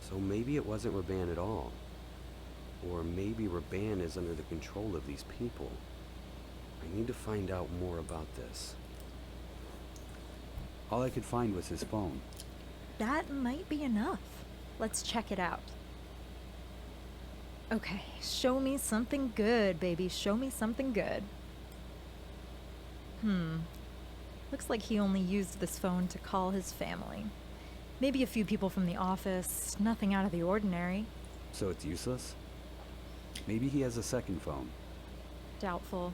[SPEAKER 4] So maybe it wasn't Raban at all. Or maybe Raban is under the control of these people. I need to find out more about this.
[SPEAKER 2] All I could find was his phone.
[SPEAKER 6] That might be enough. Let's check it out. Okay, show me something good, baby. Show me something good. Looks like he only used this phone to call his family. Maybe a few people from the office, nothing out of the ordinary.
[SPEAKER 2] So it's useless? Maybe he has a second phone.
[SPEAKER 6] Doubtful.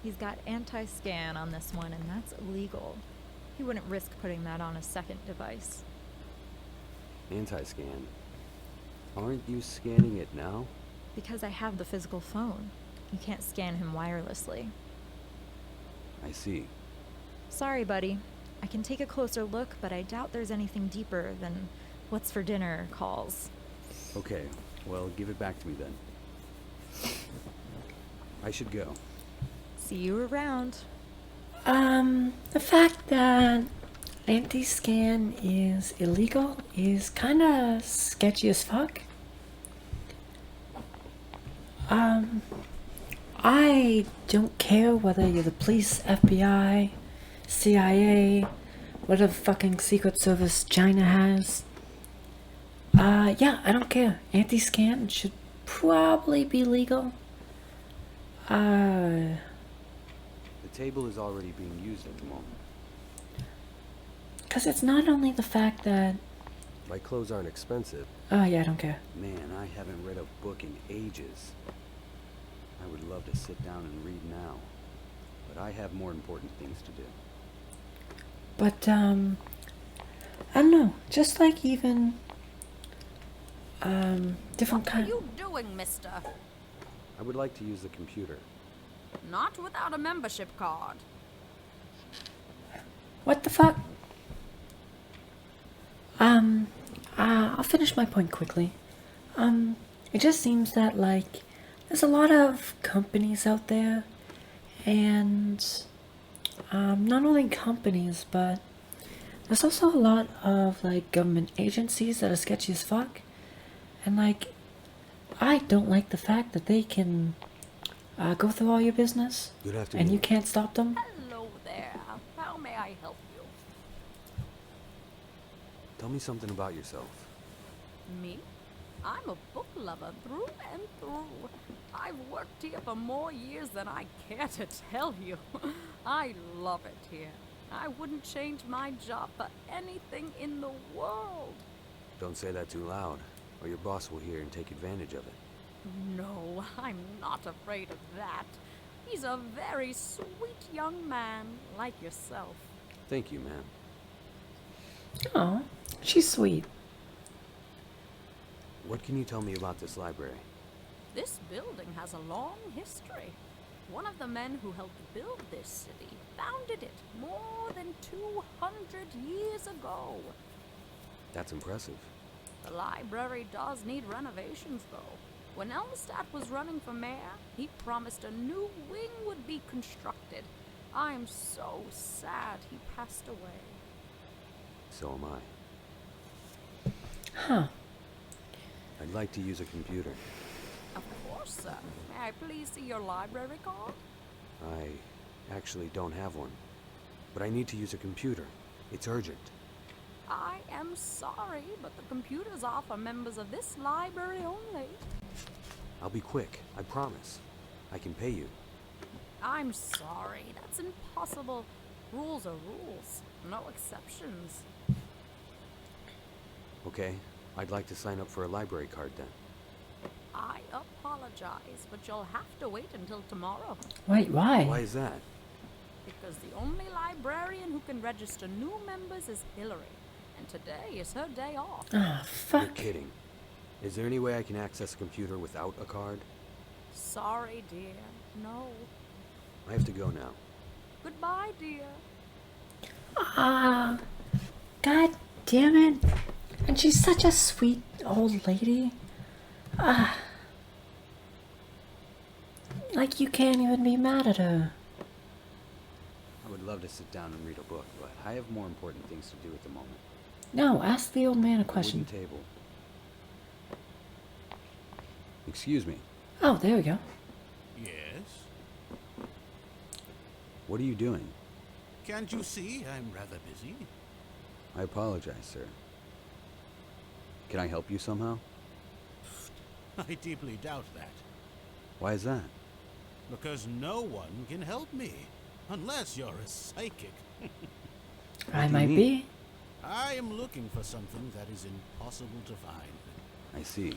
[SPEAKER 6] He's got anti-scan on this one, and that's illegal. He wouldn't risk putting that on a second device.
[SPEAKER 4] Anti-scan. Aren't you scanning it now?
[SPEAKER 6] Because I have the physical phone. You can't scan him wirelessly.
[SPEAKER 2] I see.
[SPEAKER 6] Sorry, buddy. I can take a closer look, but I doubt there's anything deeper than what's for dinner calls.
[SPEAKER 2] Okay, well, give it back to me then. I should go.
[SPEAKER 6] See you around.
[SPEAKER 1] The fact that anti-scan is illegal is kinda sketchy as fuck. I don't care whether you're the police, FBI, CIA, whatever fucking secret service China has. Yeah, I don't care. Anti-scan should probably be legal.
[SPEAKER 2] The table is already being used at the moment.
[SPEAKER 1] Because it's not only the fact that...
[SPEAKER 4] My clothes aren't expensive.
[SPEAKER 1] Oh, yeah, I don't care.
[SPEAKER 2] Man, I haven't read a book in ages. I would love to sit down and read now, but I have more important things to do.
[SPEAKER 1] But, I don't know. Just like even, different
[SPEAKER 3] What are
[SPEAKER 1] kind...
[SPEAKER 3] you doing, mister?
[SPEAKER 4] I would like to use the computer.
[SPEAKER 3] Not without a membership card.
[SPEAKER 1] What the fuck? I'll finish my point quickly. It just seems that, like, there's a lot of companies out there, and, not only companies, but there's also a lot of, like, government agencies that are sketchy as fuck, and, like, I don't like the fact that they can, go through all your business,
[SPEAKER 4] Good afternoon.
[SPEAKER 1] and you can't stop them.
[SPEAKER 3] Hello there. How may I help you?
[SPEAKER 4] Tell me something about yourself.
[SPEAKER 3] Me? I'm a book lover through and through. I've worked here for more years than I care to tell you. I love it here. I wouldn't change my job for anything in the world.
[SPEAKER 4] Don't say that too loud, or your boss will hear and take advantage of it.
[SPEAKER 3] No, I'm not afraid of that. He's a very sweet young man, like yourself.
[SPEAKER 4] Thank you, ma'am.
[SPEAKER 1] Oh, she's sweet.
[SPEAKER 4] What can you tell me about this library?
[SPEAKER 3] This building has a long history. One of the men who helped build this city founded it more than 200 years ago.
[SPEAKER 4] That's impressive.
[SPEAKER 3] The library does need renovations, though. When Elmstat was running for mayor, he promised a new wing would be constructed. I'm so sad he passed away.
[SPEAKER 4] So am I.
[SPEAKER 1] Huh.
[SPEAKER 4] I'd like to use a computer.
[SPEAKER 3] Of course, sir. May I please see your library card?
[SPEAKER 4] I actually don't have one. But I need to use a computer. It's urgent.
[SPEAKER 3] I am sorry, but the computers are for members of this library only.
[SPEAKER 4] I'll be quick, I promise. I can pay you.
[SPEAKER 3] I'm sorry, that's impossible. Rules are rules, no exceptions.
[SPEAKER 4] Okay, I'd like to sign up for a library card then.
[SPEAKER 3] I apologize, but you'll have to wait until tomorrow.
[SPEAKER 1] Wait, why?
[SPEAKER 4] Why is that?
[SPEAKER 3] Because the only librarian who can register new members is Hillary. And today is her day off.
[SPEAKER 1] Oh,
[SPEAKER 4] You're
[SPEAKER 1] fuck.
[SPEAKER 4] kidding. Is there any way I can access a computer without a card?
[SPEAKER 3] Sorry, dear. No.
[SPEAKER 4] I have to go now.
[SPEAKER 3] Goodbye, dear.
[SPEAKER 1] Ah, God damn it. And she's such a sweet old lady. Ah. Like you can't even be mad at her.
[SPEAKER 2] I would love to sit down and read a book, but I have more important things to do at the moment.
[SPEAKER 1] No, ask the old man a
[SPEAKER 2] A
[SPEAKER 1] question.
[SPEAKER 2] wooden table. Excuse me.
[SPEAKER 1] Oh, there we go.
[SPEAKER 9] Yes?
[SPEAKER 2] What are you doing?
[SPEAKER 9] Can't you see I'm rather busy?
[SPEAKER 2] I apologize, sir. Can I help you somehow?
[SPEAKER 9] I deeply doubt that.
[SPEAKER 2] Why is that?
[SPEAKER 9] Because no one can help me. Unless you're a psychic.
[SPEAKER 1] I
[SPEAKER 2] do you
[SPEAKER 1] might
[SPEAKER 2] mean?
[SPEAKER 1] be.
[SPEAKER 9] I am looking for something that is impossible to find.
[SPEAKER 2] I see.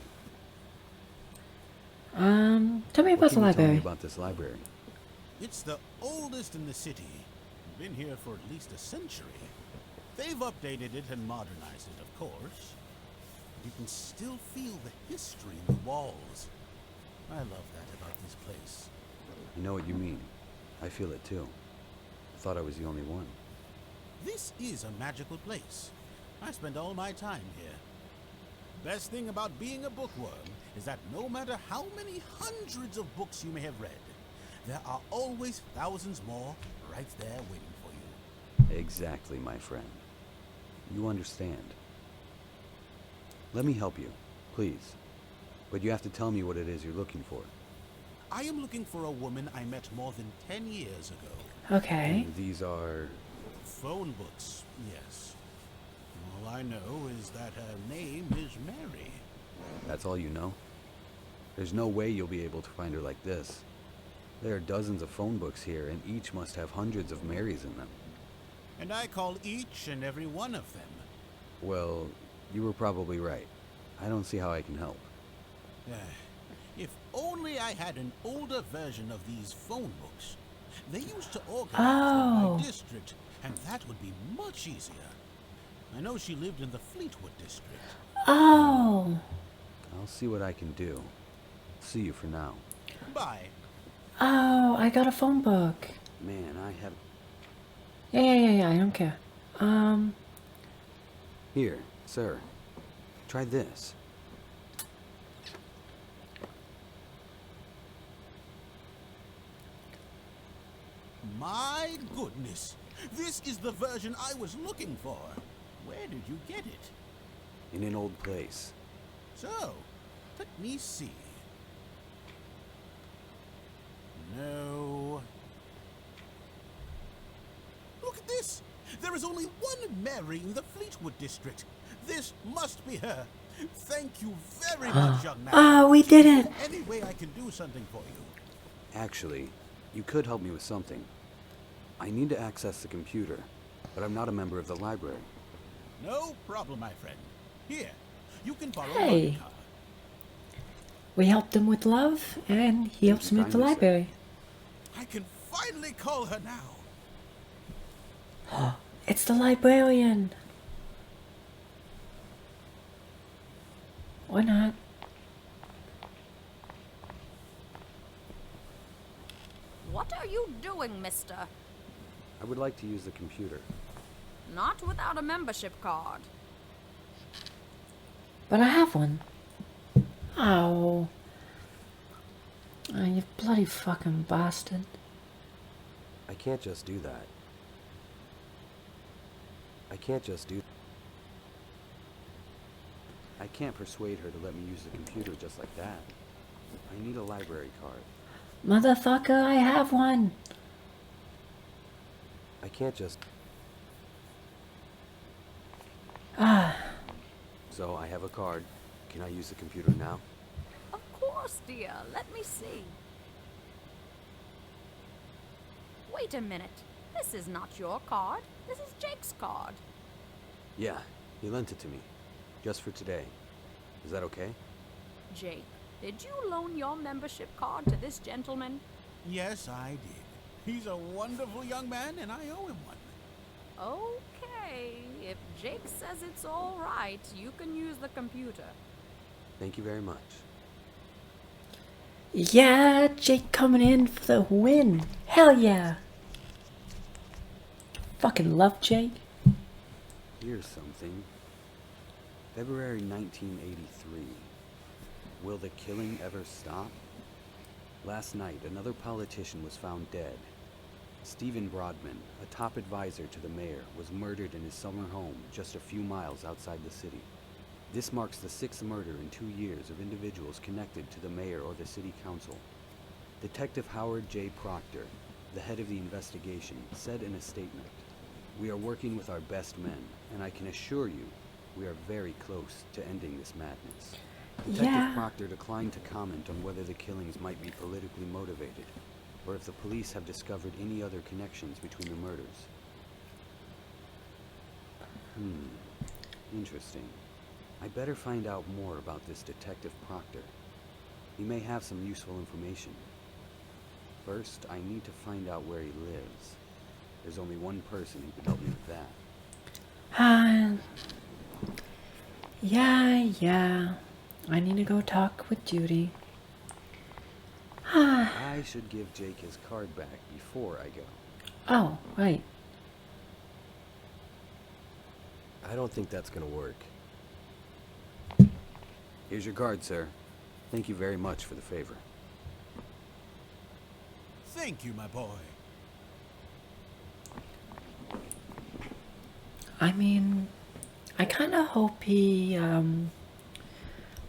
[SPEAKER 1] Tell me
[SPEAKER 2] What
[SPEAKER 1] about the
[SPEAKER 2] can you tell me
[SPEAKER 1] library.
[SPEAKER 2] about this library?
[SPEAKER 9] It's the oldest in the city. Been here for at least a century. They've updated it and modernized it, of course. You can still feel the history in the walls. I love that about this place.
[SPEAKER 2] I know what you mean. I feel it too. Thought I was the only one.
[SPEAKER 9] This is a magical place. I spend all my time here. Best thing about being a bookworm is that no matter how many hundreds of books you may have read, there are always thousands more right there waiting for you.
[SPEAKER 2] Exactly, my friend. You understand. Let me help you, please. But you have to tell me what it is you're looking for.
[SPEAKER 9] I am looking for a woman I met more than 10 years ago.
[SPEAKER 1] Okay.
[SPEAKER 2] And these are...
[SPEAKER 9] Phone books, yes. All I know is that her name is Mary.
[SPEAKER 2] That's all you know? There's no way you'll be able to find her like this. There are dozens of phone books here, and each must have hundreds of Marys in them.
[SPEAKER 9] And I call each and every one of them.
[SPEAKER 2] Well, you were probably right. I don't see how I can help.
[SPEAKER 9] If only I had an older version of these phone books. They used to organize
[SPEAKER 1] Oh.
[SPEAKER 9] my district, and that would be much easier. I know she lived in the Fleetwood district.
[SPEAKER 1] Oh.
[SPEAKER 2] I'll see what I can do. See you for now.
[SPEAKER 9] Bye.
[SPEAKER 1] Oh, I got a phone book.
[SPEAKER 2] Man, I have...
[SPEAKER 1] Yeah, I don't care.
[SPEAKER 2] Here, sir. Try this.
[SPEAKER 9] My goodness. This is the version I was looking for. Where did you get it?
[SPEAKER 2] In an old place.
[SPEAKER 9] So, let me see. No. Look at this! There is only one Mary in the Fleetwood district. This must be her. Thank you very much, young man.
[SPEAKER 1] Oh, we did it.
[SPEAKER 9] Any way I can do something for you?
[SPEAKER 2] Actually, you could help me with something. I need to access the computer, but I'm not a member of the library.
[SPEAKER 9] No problem, my friend. Here, you can borrow
[SPEAKER 1] Hey.
[SPEAKER 9] my car.
[SPEAKER 1] We helped him with love, and he helps me with the
[SPEAKER 2] kindly, sir.
[SPEAKER 1] library.
[SPEAKER 9] I can finally call her now.
[SPEAKER 1] It's the librarian. Or not.
[SPEAKER 3] What are you doing, mister?
[SPEAKER 2] I would like to use the computer.
[SPEAKER 3] Not without a membership card.
[SPEAKER 1] But I have one. Oh. Oh, you bloody fucking bastard.
[SPEAKER 4] I can't just do that. I can't just do...
[SPEAKER 2] I can't persuade her to let me use the computer just like that. I need a library card.
[SPEAKER 1] Motherfucker, I have one.
[SPEAKER 4] I can't just...
[SPEAKER 1] Ah.
[SPEAKER 2] So I have a card. Can I use the computer now?
[SPEAKER 3] Of course, dear. Let me see. Wait a minute. This is not your card. This is Jake's card.
[SPEAKER 2] Yeah, he lent it to me. Just for today. Is that okay?
[SPEAKER 3] Jake, did you loan your membership card to this gentleman?
[SPEAKER 9] Yes, I did. He's a wonderful young man, and I owe him one.
[SPEAKER 3] Okay. If Jake says it's all right, you can use the computer.
[SPEAKER 2] Thank you very much.
[SPEAKER 1] Yeah, Jake coming in for the win. Hell yeah. fucking love Jake.
[SPEAKER 2] Here's something. February 1983. Will the killing ever stop? Last night, another politician was found dead. Stephen Broadman, a top advisor to the mayor, was murdered in his summer home just a few miles outside the city. This marks the 6th murder in 2 years of individuals connected to the mayor or the city council. Detective Howard J. Proctor, the head of the investigation, said in a statement, "We are working with our best men, and I can assure you, we are very close to ending this madness." Detective Proctor declined to comment on whether the killings might be politically motivated, or if the police have discovered any other connections between the murders. Interesting. I better find out more about this Detective Proctor. He may have some useful information. First, I need to find out where he lives. There's only one person who can help me with that.
[SPEAKER 1] Yeah. I need to go talk with Judy.
[SPEAKER 2] I should give Jake his card back before I go.
[SPEAKER 1] Oh, right.
[SPEAKER 4] I don't think that's gonna work.
[SPEAKER 2] Here's your card, sir. Thank you very much for the favor.
[SPEAKER 9] Thank you, my boy.
[SPEAKER 1] I mean, I kind of hope he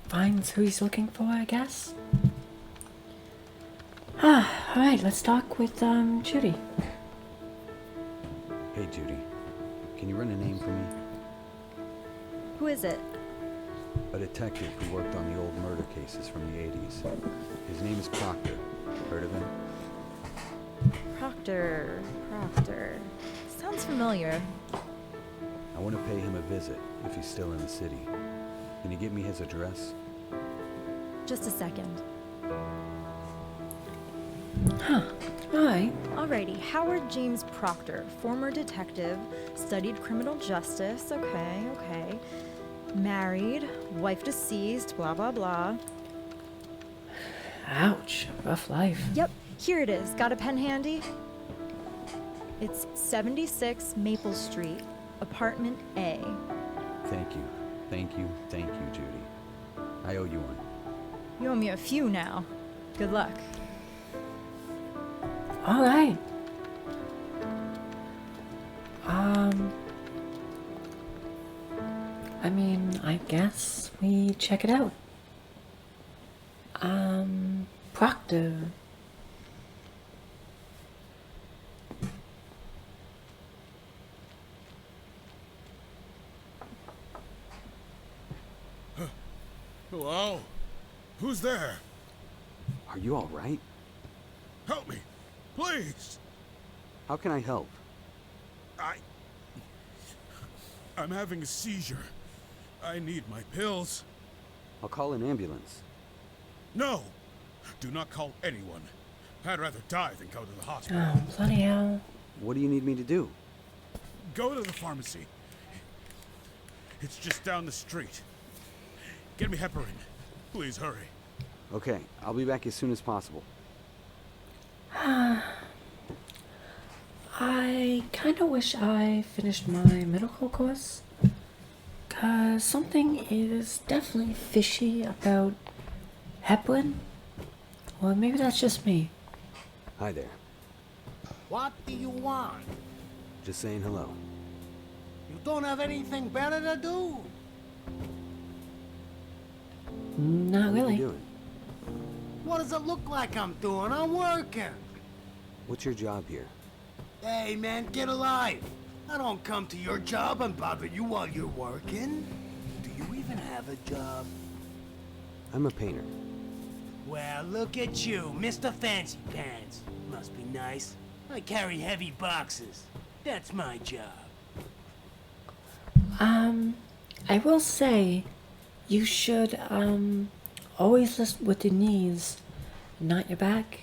[SPEAKER 1] finds who he's looking for, I guess. Alright, let's talk with Judy.
[SPEAKER 2] Hey, Judy. Can you run a name for me?
[SPEAKER 6] Who is it?
[SPEAKER 2] A detective who worked on the old murder cases from the 80s. His name is Proctor. Heard of him?
[SPEAKER 6] Proctor. Sounds familiar.
[SPEAKER 2] I want to pay him a visit if he's still in the city. Can you give me his address?
[SPEAKER 6] Just a second.
[SPEAKER 1] Alright.
[SPEAKER 6] Alrighty, Howard James Proctor, former detective, studied criminal justice, okay. Married, wife deceased, blah blah blah.
[SPEAKER 1] Ouch, rough life.
[SPEAKER 6] Yep, here it is. Got a pen handy? It's 76 Maple Street, apartment A.
[SPEAKER 2] Thank you, Judy. I owe you one.
[SPEAKER 6] You owe me a few now. Good luck.
[SPEAKER 1] Alright. I mean, I guess we check it out. Proctor.
[SPEAKER 9] Hello? Who's there?
[SPEAKER 2] Are you all right?
[SPEAKER 9] Help me, please.
[SPEAKER 2] How can I help?
[SPEAKER 9] I'm having a seizure. I need my pills.
[SPEAKER 2] I'll call an ambulance.
[SPEAKER 9] No! Do not call anyone. I'd rather die than go to the hospital.
[SPEAKER 1] Oh, bloody hell.
[SPEAKER 2] What do you need me to do?
[SPEAKER 9] Go to the pharmacy. It's just down the street. Get me heparin. Please hurry.
[SPEAKER 2] Okay, I'll be back as soon as possible.
[SPEAKER 1] I kinda wish I finished my medical course. 'Cause something is definitely fishy about heparin. Or maybe that's just me.
[SPEAKER 2] Hi there.
[SPEAKER 10] What do you want?
[SPEAKER 2] Just saying hello.
[SPEAKER 10] You don't have anything better to do?
[SPEAKER 1] Not
[SPEAKER 2] What are
[SPEAKER 1] really.
[SPEAKER 2] you doing?
[SPEAKER 10] What does it look like I'm doing? I'm working.
[SPEAKER 2] What's your job here?
[SPEAKER 10] Hey, man, get alive. I don't come to your job and bother you while you're working. Do you even have a job?
[SPEAKER 2] I'm a painter.
[SPEAKER 10] Well, look at you, Mr. Fancy Pants. Must be nice. I carry heavy boxes. That's my job.
[SPEAKER 1] I will say, you should, always listen with your knees, not your back.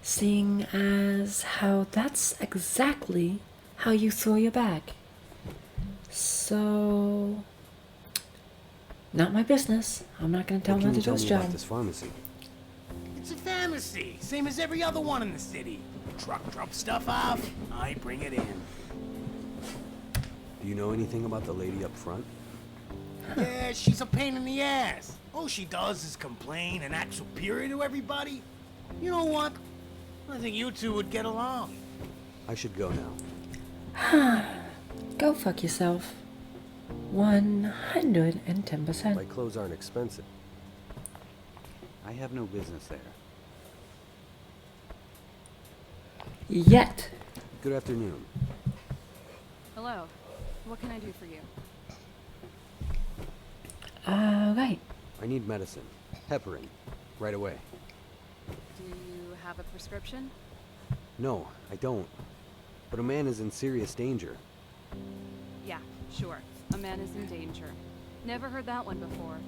[SPEAKER 1] Seeing as how that's exactly how you throw your back. So, not my business. I'm not gonna tell
[SPEAKER 2] What
[SPEAKER 1] him
[SPEAKER 2] can
[SPEAKER 1] how
[SPEAKER 2] you
[SPEAKER 1] to do
[SPEAKER 2] tell
[SPEAKER 1] his
[SPEAKER 2] me
[SPEAKER 1] job.
[SPEAKER 2] about this pharmacy?
[SPEAKER 10] It's a pharmacy, same as every other one in the city. Truck drop stuff off, I bring it in.
[SPEAKER 2] Do you know anything about the lady up front?
[SPEAKER 10] Yeah, she's a pain in the ass. All she does is complain and act superior to everybody. You know what? I think you two would get along.
[SPEAKER 2] I should go now.
[SPEAKER 1] Go fuck yourself. 110%.
[SPEAKER 4] My clothes aren't expensive.
[SPEAKER 2] I have no business there.
[SPEAKER 1] Yet.
[SPEAKER 2] Good afternoon.
[SPEAKER 7] Hello. What can I do for you?
[SPEAKER 1] Right.
[SPEAKER 2] I need medicine. Heparin. Right away.
[SPEAKER 7] Do you have a prescription?
[SPEAKER 2] No, I don't. But a man is in serious danger.
[SPEAKER 7] Yeah, sure. A man is in danger. Never heard that one before.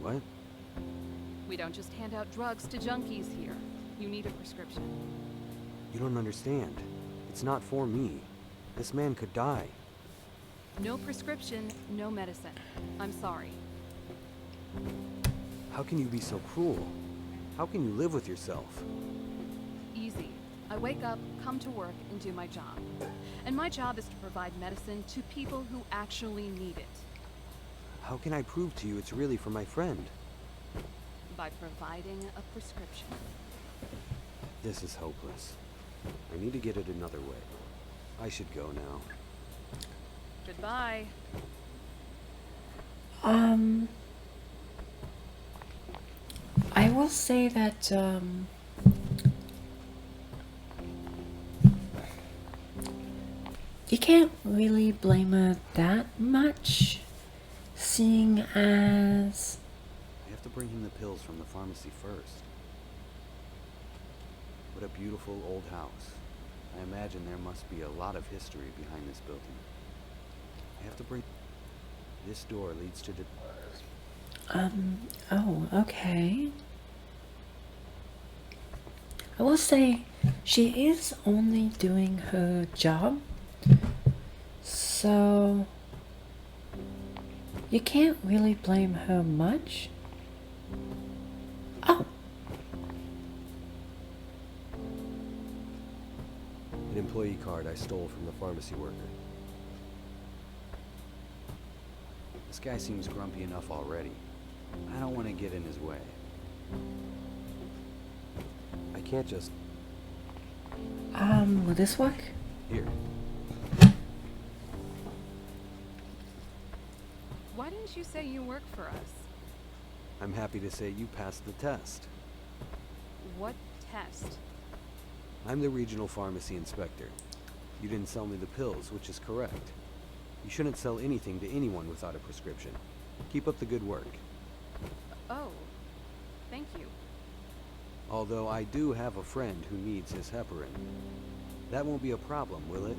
[SPEAKER 2] What?
[SPEAKER 7] We don't just hand out drugs to junkies here. You need a prescription.
[SPEAKER 2] You don't understand. It's not for me. This man could die.
[SPEAKER 7] No prescription, no medicine. I'm sorry.
[SPEAKER 2] How can you be so cruel? How can you live with yourself?
[SPEAKER 7] Easy. I wake up, come to work, and do my job. And my job is to provide medicine to people who actually need it.
[SPEAKER 2] How can I prove to you it's really for my friend?
[SPEAKER 7] By providing a prescription.
[SPEAKER 2] This is hopeless. I need to get it another way. I should go now.
[SPEAKER 7] Goodbye.
[SPEAKER 1] I will say that, you can't really blame her that much, seeing as...
[SPEAKER 2] I have to bring him the pills from the pharmacy first. What a beautiful old house. I imagine there must be a lot of history behind this building. I have to bring... This door leads to the...
[SPEAKER 1] Oh, okay. I will say she is only doing her job, so you can't really blame her much. Oh,
[SPEAKER 4] An employee card I stole from the pharmacy worker.
[SPEAKER 2] This guy seems grumpy enough already. I don't want to get in his way.
[SPEAKER 4] I can't just...
[SPEAKER 1] will this work?
[SPEAKER 2] Here.
[SPEAKER 7] Why didn't you say you work for us?
[SPEAKER 2] I'm happy to say you passed the test.
[SPEAKER 7] What test?
[SPEAKER 2] I'm the regional pharmacy inspector. You didn't sell me the pills, which is correct. You shouldn't sell anything to anyone without a prescription. Keep up the good work.
[SPEAKER 7] Oh, thank you.
[SPEAKER 2] Although I do have a friend who needs his heparin. That won't be a problem, will it?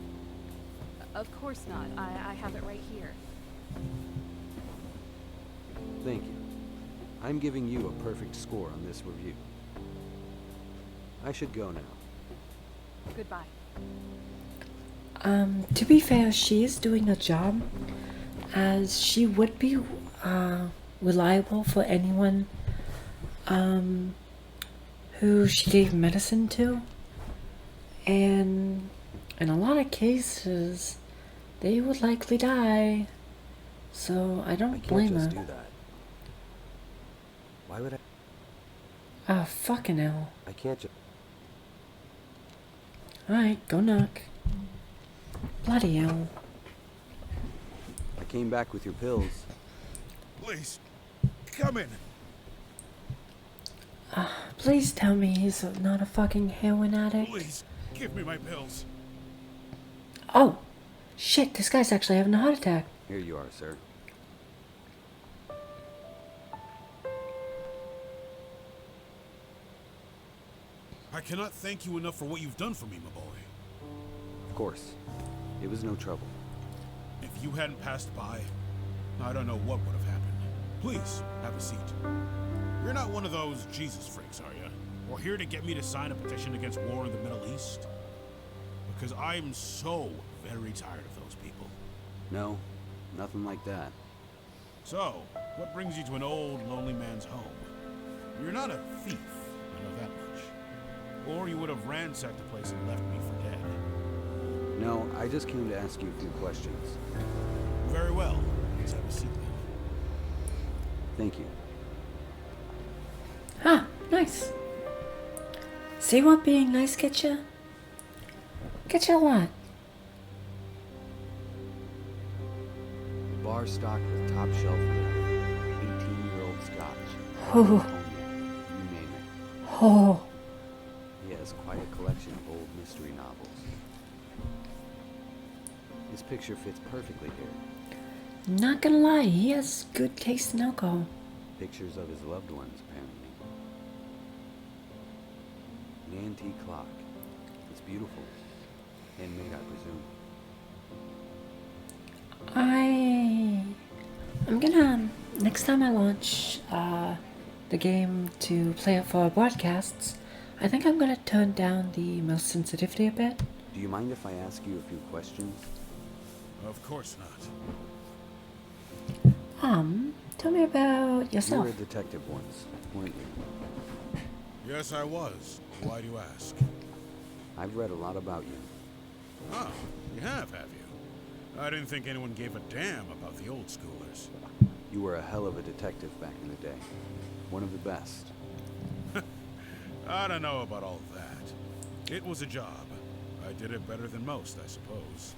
[SPEAKER 7] Of course not. I have it right here.
[SPEAKER 2] Thank you. I'm giving you a perfect score on this review. I should go now.
[SPEAKER 7] Goodbye.
[SPEAKER 1] To be fair, she is doing her job, as she would be reliable for anyone who she gave medicine to, and in a lot of cases they would likely die, so I don't blame her.
[SPEAKER 4] I can't just do that. Why would I?
[SPEAKER 1] Ah, fucking hell.
[SPEAKER 4] I can't just...
[SPEAKER 1] Alright, go knock. Bloody hell.
[SPEAKER 2] I came back with your pills.
[SPEAKER 9] Please, come in.
[SPEAKER 1] Please tell me he's not a fucking heroin addict.
[SPEAKER 9] Please, give me my pills.
[SPEAKER 1] Oh, shit, this guy's actually having a heart attack.
[SPEAKER 2] Here you are, sir.
[SPEAKER 9] I cannot thank you enough for what you've done for me, my boy.
[SPEAKER 2] Of course. It was no trouble.
[SPEAKER 9] If you hadn't passed by, I don't know what would have happened. Please, have a seat. You're not one of those Jesus freaks, are you? Or here to get me to sign a petition against war in the Middle East? Because I'm so very tired of those people.
[SPEAKER 2] No, nothing like that.
[SPEAKER 9] So, what brings you to an old, lonely man's home? You're not a thief, I know that much. Or you would have ransacked the place and left me for dead.
[SPEAKER 2] No, I just came to ask you a few questions.
[SPEAKER 9] Very well. Let's have a seat then.
[SPEAKER 2] Thank you.
[SPEAKER 1] Ah, nice. See what being nice gets you? Get you a lot.
[SPEAKER 2] The bar stocked with top shelf liquor, 18-year-old scotch,
[SPEAKER 1] Oh.
[SPEAKER 2] cognac, you name it.
[SPEAKER 1] Oh.
[SPEAKER 2] He has quite a collection of old mystery novels. This picture fits perfectly here.
[SPEAKER 1] Not gonna lie, he has good taste in alcohol.
[SPEAKER 2] Pictures of his loved ones, apparently. An antique clock. It's beautiful. Handmade, I presume.
[SPEAKER 1] I'm gonna, next time I launch the game to play it for broadcasts, I think I'm gonna turn down the mouse sensitivity a bit.
[SPEAKER 2] Do you mind if I ask you a few questions?
[SPEAKER 9] Of course not.
[SPEAKER 1] Tell me about
[SPEAKER 2] You
[SPEAKER 1] yourself.
[SPEAKER 2] were a detective once, weren't you?
[SPEAKER 9] Yes, I was. Why do you ask?
[SPEAKER 2] I've read a lot about you.
[SPEAKER 9] Ah, you have you? I didn't think anyone gave a damn about the old schoolers.
[SPEAKER 2] You were a hell of a detective back in the day. One of the best.
[SPEAKER 9] I don't know about all that. It was a job. I did it better than most, I suppose.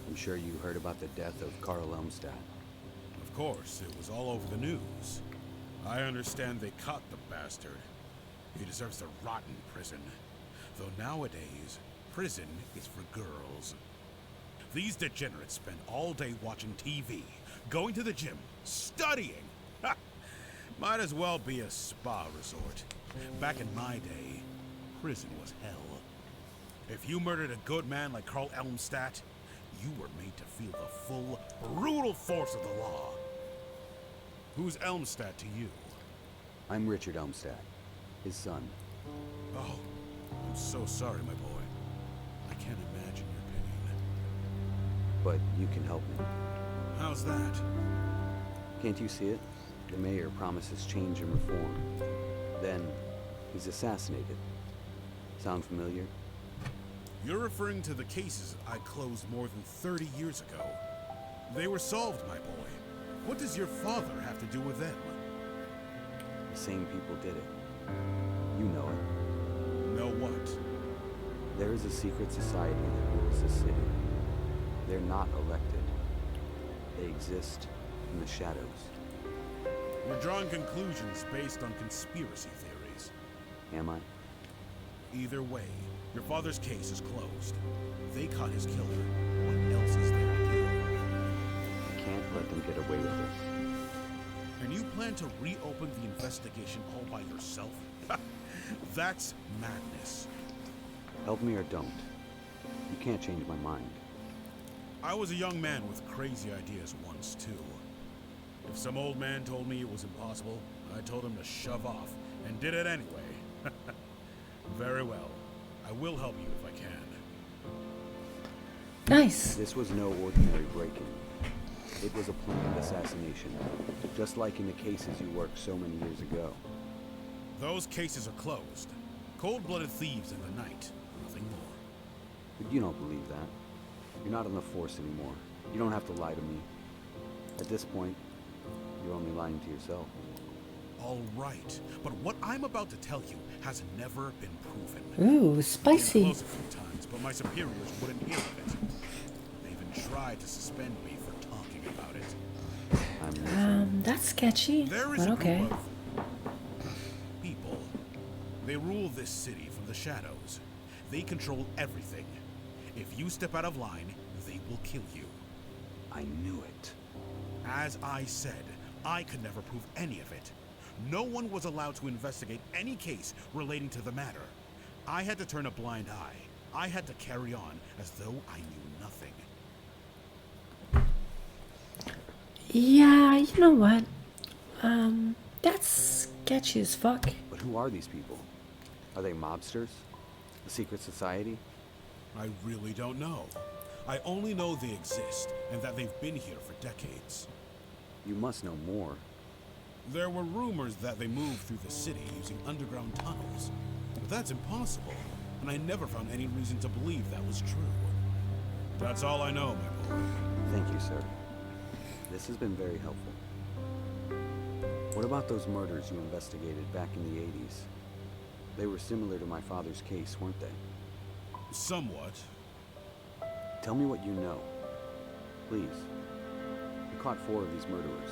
[SPEAKER 2] I'm sure you heard about the death of Carl Elmstat.
[SPEAKER 9] Of course, it was all over the news. I understand they caught the bastard. He deserves to rot in prison. Though nowadays, prison is for girls. These degenerates spend all day watching TV, going to the gym, studying. Ha! Might as well be a spa resort. Back in my day, prison was hell. If you murdered a good man like Carl Elmstat, you were made to feel the full, brutal force of the law. Who's Elmstat to you?
[SPEAKER 2] I'm Richard Elmstat, his son.
[SPEAKER 9] Oh, I'm so sorry, my boy. I can't imagine your pain.
[SPEAKER 2] But you can help me.
[SPEAKER 9] How's that?
[SPEAKER 2] Can't you see it? The mayor promises change and reform. Then, he's assassinated. Sound familiar?
[SPEAKER 9] You're referring to the cases I closed more than 30 years ago. They were solved, my boy. What does your father have to do with them?
[SPEAKER 2] The same people did it. You know it.
[SPEAKER 9] Know what?
[SPEAKER 2] There is a secret society that rules this city. They're not elected. They exist in the shadows.
[SPEAKER 9] You're drawing conclusions based on conspiracy theories.
[SPEAKER 2] Am I?
[SPEAKER 9] Either way, your father's case is closed. They caught his killer. What else is there to do?
[SPEAKER 2] I can't let them get away with this.
[SPEAKER 9] And you plan to reopen the investigation all by yourself? That's madness.
[SPEAKER 2] Help me or don't. You can't change my mind.
[SPEAKER 9] I was a young man with crazy ideas once, too. If some old man told me it was impossible, I told him to shove off, and did it anyway. Very well. I will help you if I can.
[SPEAKER 1] Nice.
[SPEAKER 2] This was no ordinary break-in. It was a planned assassination, just like in the cases you worked so many years ago.
[SPEAKER 9] Those cases are closed. Cold-blooded thieves in the night. Nothing more.
[SPEAKER 2] But you don't believe that. You're not on the force anymore. You don't have to lie to me. At this point, you're only lying to yourself.
[SPEAKER 9] All right, but what I'm about to tell you has never been proven.
[SPEAKER 1] Ooh,
[SPEAKER 9] Came
[SPEAKER 1] spicy.
[SPEAKER 9] close a few times, but my superiors wouldn't hear of it. They even tried to suspend me for talking about it.
[SPEAKER 2] I'm listening.
[SPEAKER 1] That's sketchy,
[SPEAKER 9] There is
[SPEAKER 1] but
[SPEAKER 9] a
[SPEAKER 1] okay.
[SPEAKER 9] group of people. They rule this city from the shadows. They control everything. If you step out of line, they will kill you.
[SPEAKER 2] I knew it.
[SPEAKER 9] As I said, I could never prove any of it. No one was allowed to investigate any case relating to the matter. I had to turn a blind eye. I had to carry on as though I knew nothing.
[SPEAKER 1] Yeah, you know what? That's sketchy as fuck.
[SPEAKER 2] But who are these people? Are they mobsters? A secret society?
[SPEAKER 9] I really don't know. I only know they exist and that they've been here for decades.
[SPEAKER 2] You must know more.
[SPEAKER 9] There were rumors that they moved through the city using underground tunnels. But that's impossible, and I never found any reason to believe that was true. That's all I know, my boy.
[SPEAKER 2] Thank you, sir. This has been very helpful. What about those murders you investigated back in the 80s? They were similar to my father's case, weren't they?
[SPEAKER 9] Somewhat.
[SPEAKER 2] Tell me what you know. Please. You caught 4 of these murderers.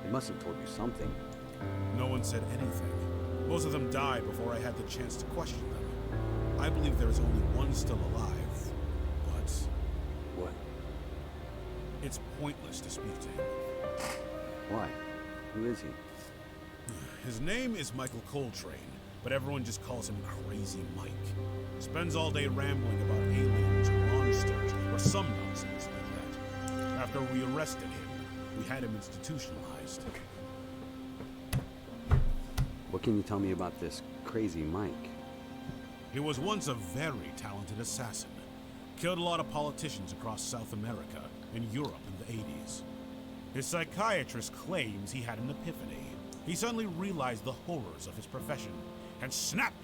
[SPEAKER 2] They must have told you something.
[SPEAKER 9] No one said anything. Most of them died before I had the chance to question them. I believe there is only one still alive, but...
[SPEAKER 2] What?
[SPEAKER 9] It's pointless to speak to him.
[SPEAKER 2] Why? Who is he?
[SPEAKER 9] His name is Michael Coltrane, but everyone just calls him Crazy Mike. Spends all day rambling about aliens or monsters or some nonsense like that. After we arrested him, we had him institutionalized.
[SPEAKER 2] What can you tell me about this Crazy Mike?
[SPEAKER 9] He was once a very talented assassin. Killed a lot of politicians across South America and Europe in the 80s. His psychiatrist claims he had an epiphany. He suddenly realized the horrors of his profession, and snap!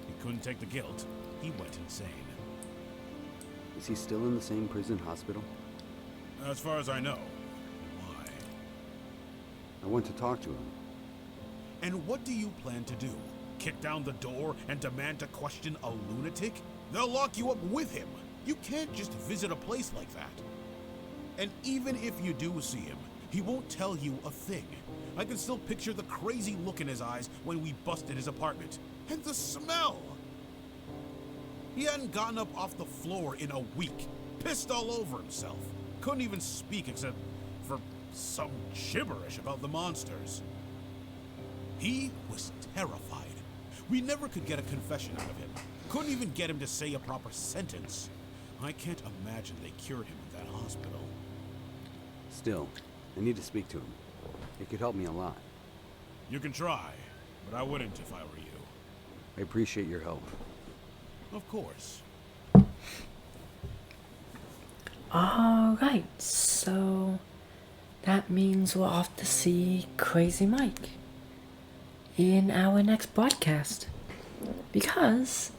[SPEAKER 9] He couldn't take the guilt. He went insane.
[SPEAKER 2] Is he still in the same prison hospital?
[SPEAKER 9] As far as I know. Why?
[SPEAKER 2] I want to talk to him.
[SPEAKER 9] And what do you plan to do? Kick down the door and demand to question a lunatic? They'll lock you up with him. You can't just visit a place like that. And even if you do see him, he won't tell you a thing. I can still picture the crazy look in his eyes when we busted his apartment. And the smell! He hadn't gotten up off the floor in a week. Pissed all over himself. Couldn't even speak except for some gibberish about the monsters. He was terrified. We never could get a confession out of him. Couldn't even get him to say a proper sentence. I can't imagine they cured him in that hospital.
[SPEAKER 2] Still, I need to speak to him. It could help me a lot.
[SPEAKER 9] You can try, but I wouldn't if I were you.
[SPEAKER 2] I appreciate your help.
[SPEAKER 9] Of course.
[SPEAKER 1] Alright, so that means we'll off to see Crazy Mike in our next podcast. Because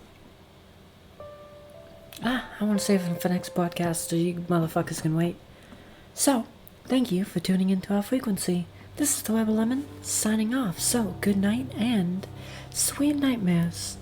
[SPEAKER 1] I want to save it for next podcast so you motherfuckers can wait. So, thank you for tuning into our frequency. This is the Rebel Lemon signing off. So, good night and sweet nightmares.